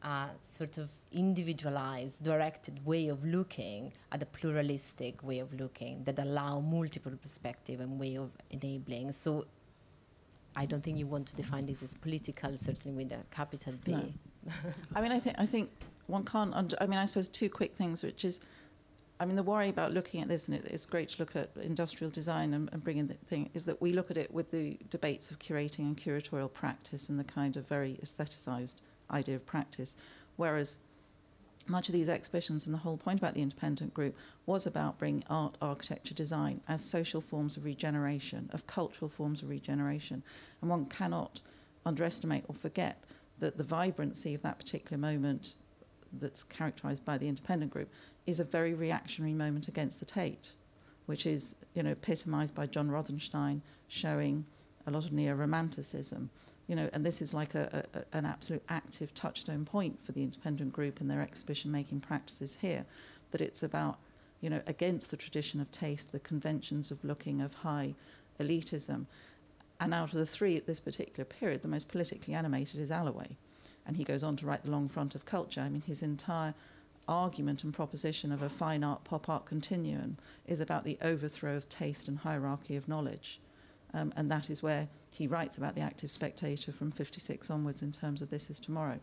a sort of individualized, directed way of looking at a pluralistic way of looking that allow multiple perspective and way of enabling. So I don't think you want to define this as political, certainly with a capital B. No. I mean, I think one can't. I suppose two quick things, which is, the worry about looking at this, and it's great to look at industrial design and bring in the thing, is that we look at it with the debates of curating and curatorial practice and the kind of very aestheticized idea of practice, whereas much of these exhibitions and the whole point about the independent group was about bringing art, architecture, design as social forms of regeneration, of cultural forms of regeneration. And one cannot underestimate or forget that the vibrancy of that particular moment that's characterized by the independent group is a very reactionary moment against the Tate, which is, epitomized by John Rothenstein showing a lot of neo-romanticism, and this is like an absolute active touchstone point for the independent group in their exhibition-making practices here, that it's about, against the tradition of taste, the conventions of looking of high elitism. And out of the three at this particular period, the most politically animated is Allaway. And he goes on to write The Long Front of Culture. His entire argument and proposition of a fine art, pop art continuum is about the overthrow of taste and hierarchy of knowledge. And that is where he writes about the active spectator from 56 onwards in terms of This Is Tomorrow.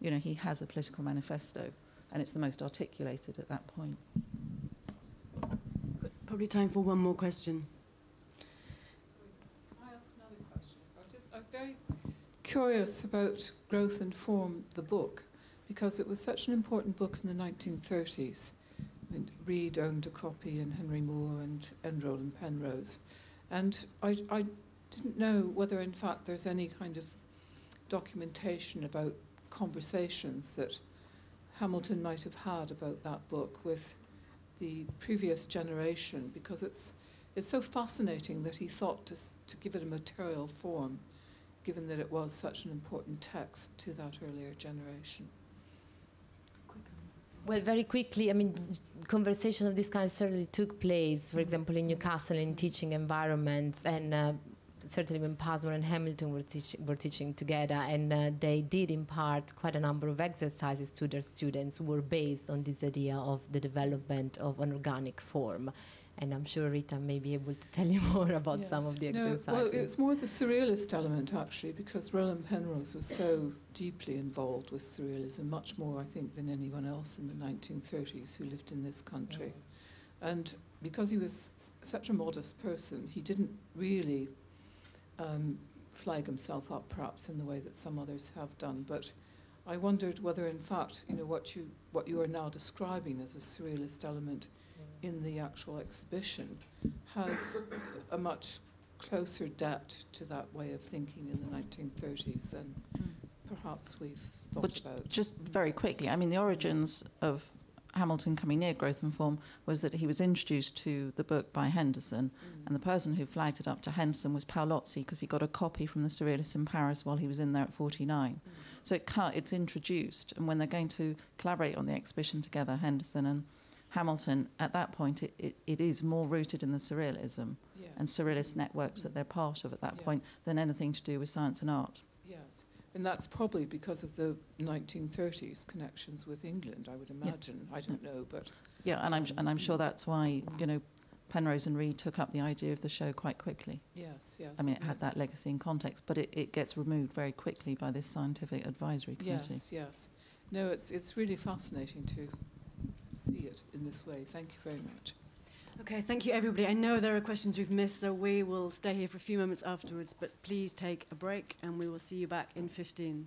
He has a political manifesto, and it's the most articulated at that point. Probably time for one more question. Can I ask another question? I'm very curious about Growth and Form, the book, because it was such an important book in the 1930s. Reed owned a copy, and Henry Moore and Enroll and Penrose. And I didn't know whether, in fact, there's any kind of documentation about conversations that Hamilton might have had about that book with the previous generation, because it's so fascinating that he thought to give it a material form, given that it was such an important text to that earlier generation. Well, very quickly, conversations of this kind certainly took place, for example, in Newcastle in teaching environments, and certainly when Passmore and Hamilton were teaching together, and they did impart quite a number of exercises to their students who were based on this idea of the development of an organic form. And I'm sure Rita may be able to tell you more about some of the exercises. Well, it's more the surrealist element, actually, because Roland Penrose was so deeply involved with surrealism, much more, I think, than anyone else in the 1930s who lived in this country. And because he was such a modest person, he didn't really flag himself up, perhaps, in the way that some others have done. But I wondered whether, in fact, what you are now describing as a surrealist element in the actual exhibition has a much closer debt to that way of thinking in the 1930s than perhaps we've thought about. Just very quickly, the origins of Hamilton coming near growth and form was that he was introduced to the book by Henderson, and the person who flagged it up to Henderson was Paolozzi, because he got a copy from the Surrealists in Paris while he was in there at 49. So it's introduced, and when they're going to collaborate on the exhibition together, Henderson and Hamilton, at that point it is more rooted in the Surrealism and Surrealist networks that they're part of at that point than anything to do with science and art. Yes. And that's probably because of the 1930s connections with England, I would imagine. I don't know, but I'm sure that's why Penrose and Reed took up the idea of the show quite quickly. Yes. I mean, it had that legacy and context, but it gets removed very quickly by this scientific advisory committee. Yes. No, it's really fascinating to see it in this way. Thank you very much. Okay, thank you, everybody. I know there are questions we've missed, so we will stay here for a few moments afterwards, but please take a break, and we will see you back in 15.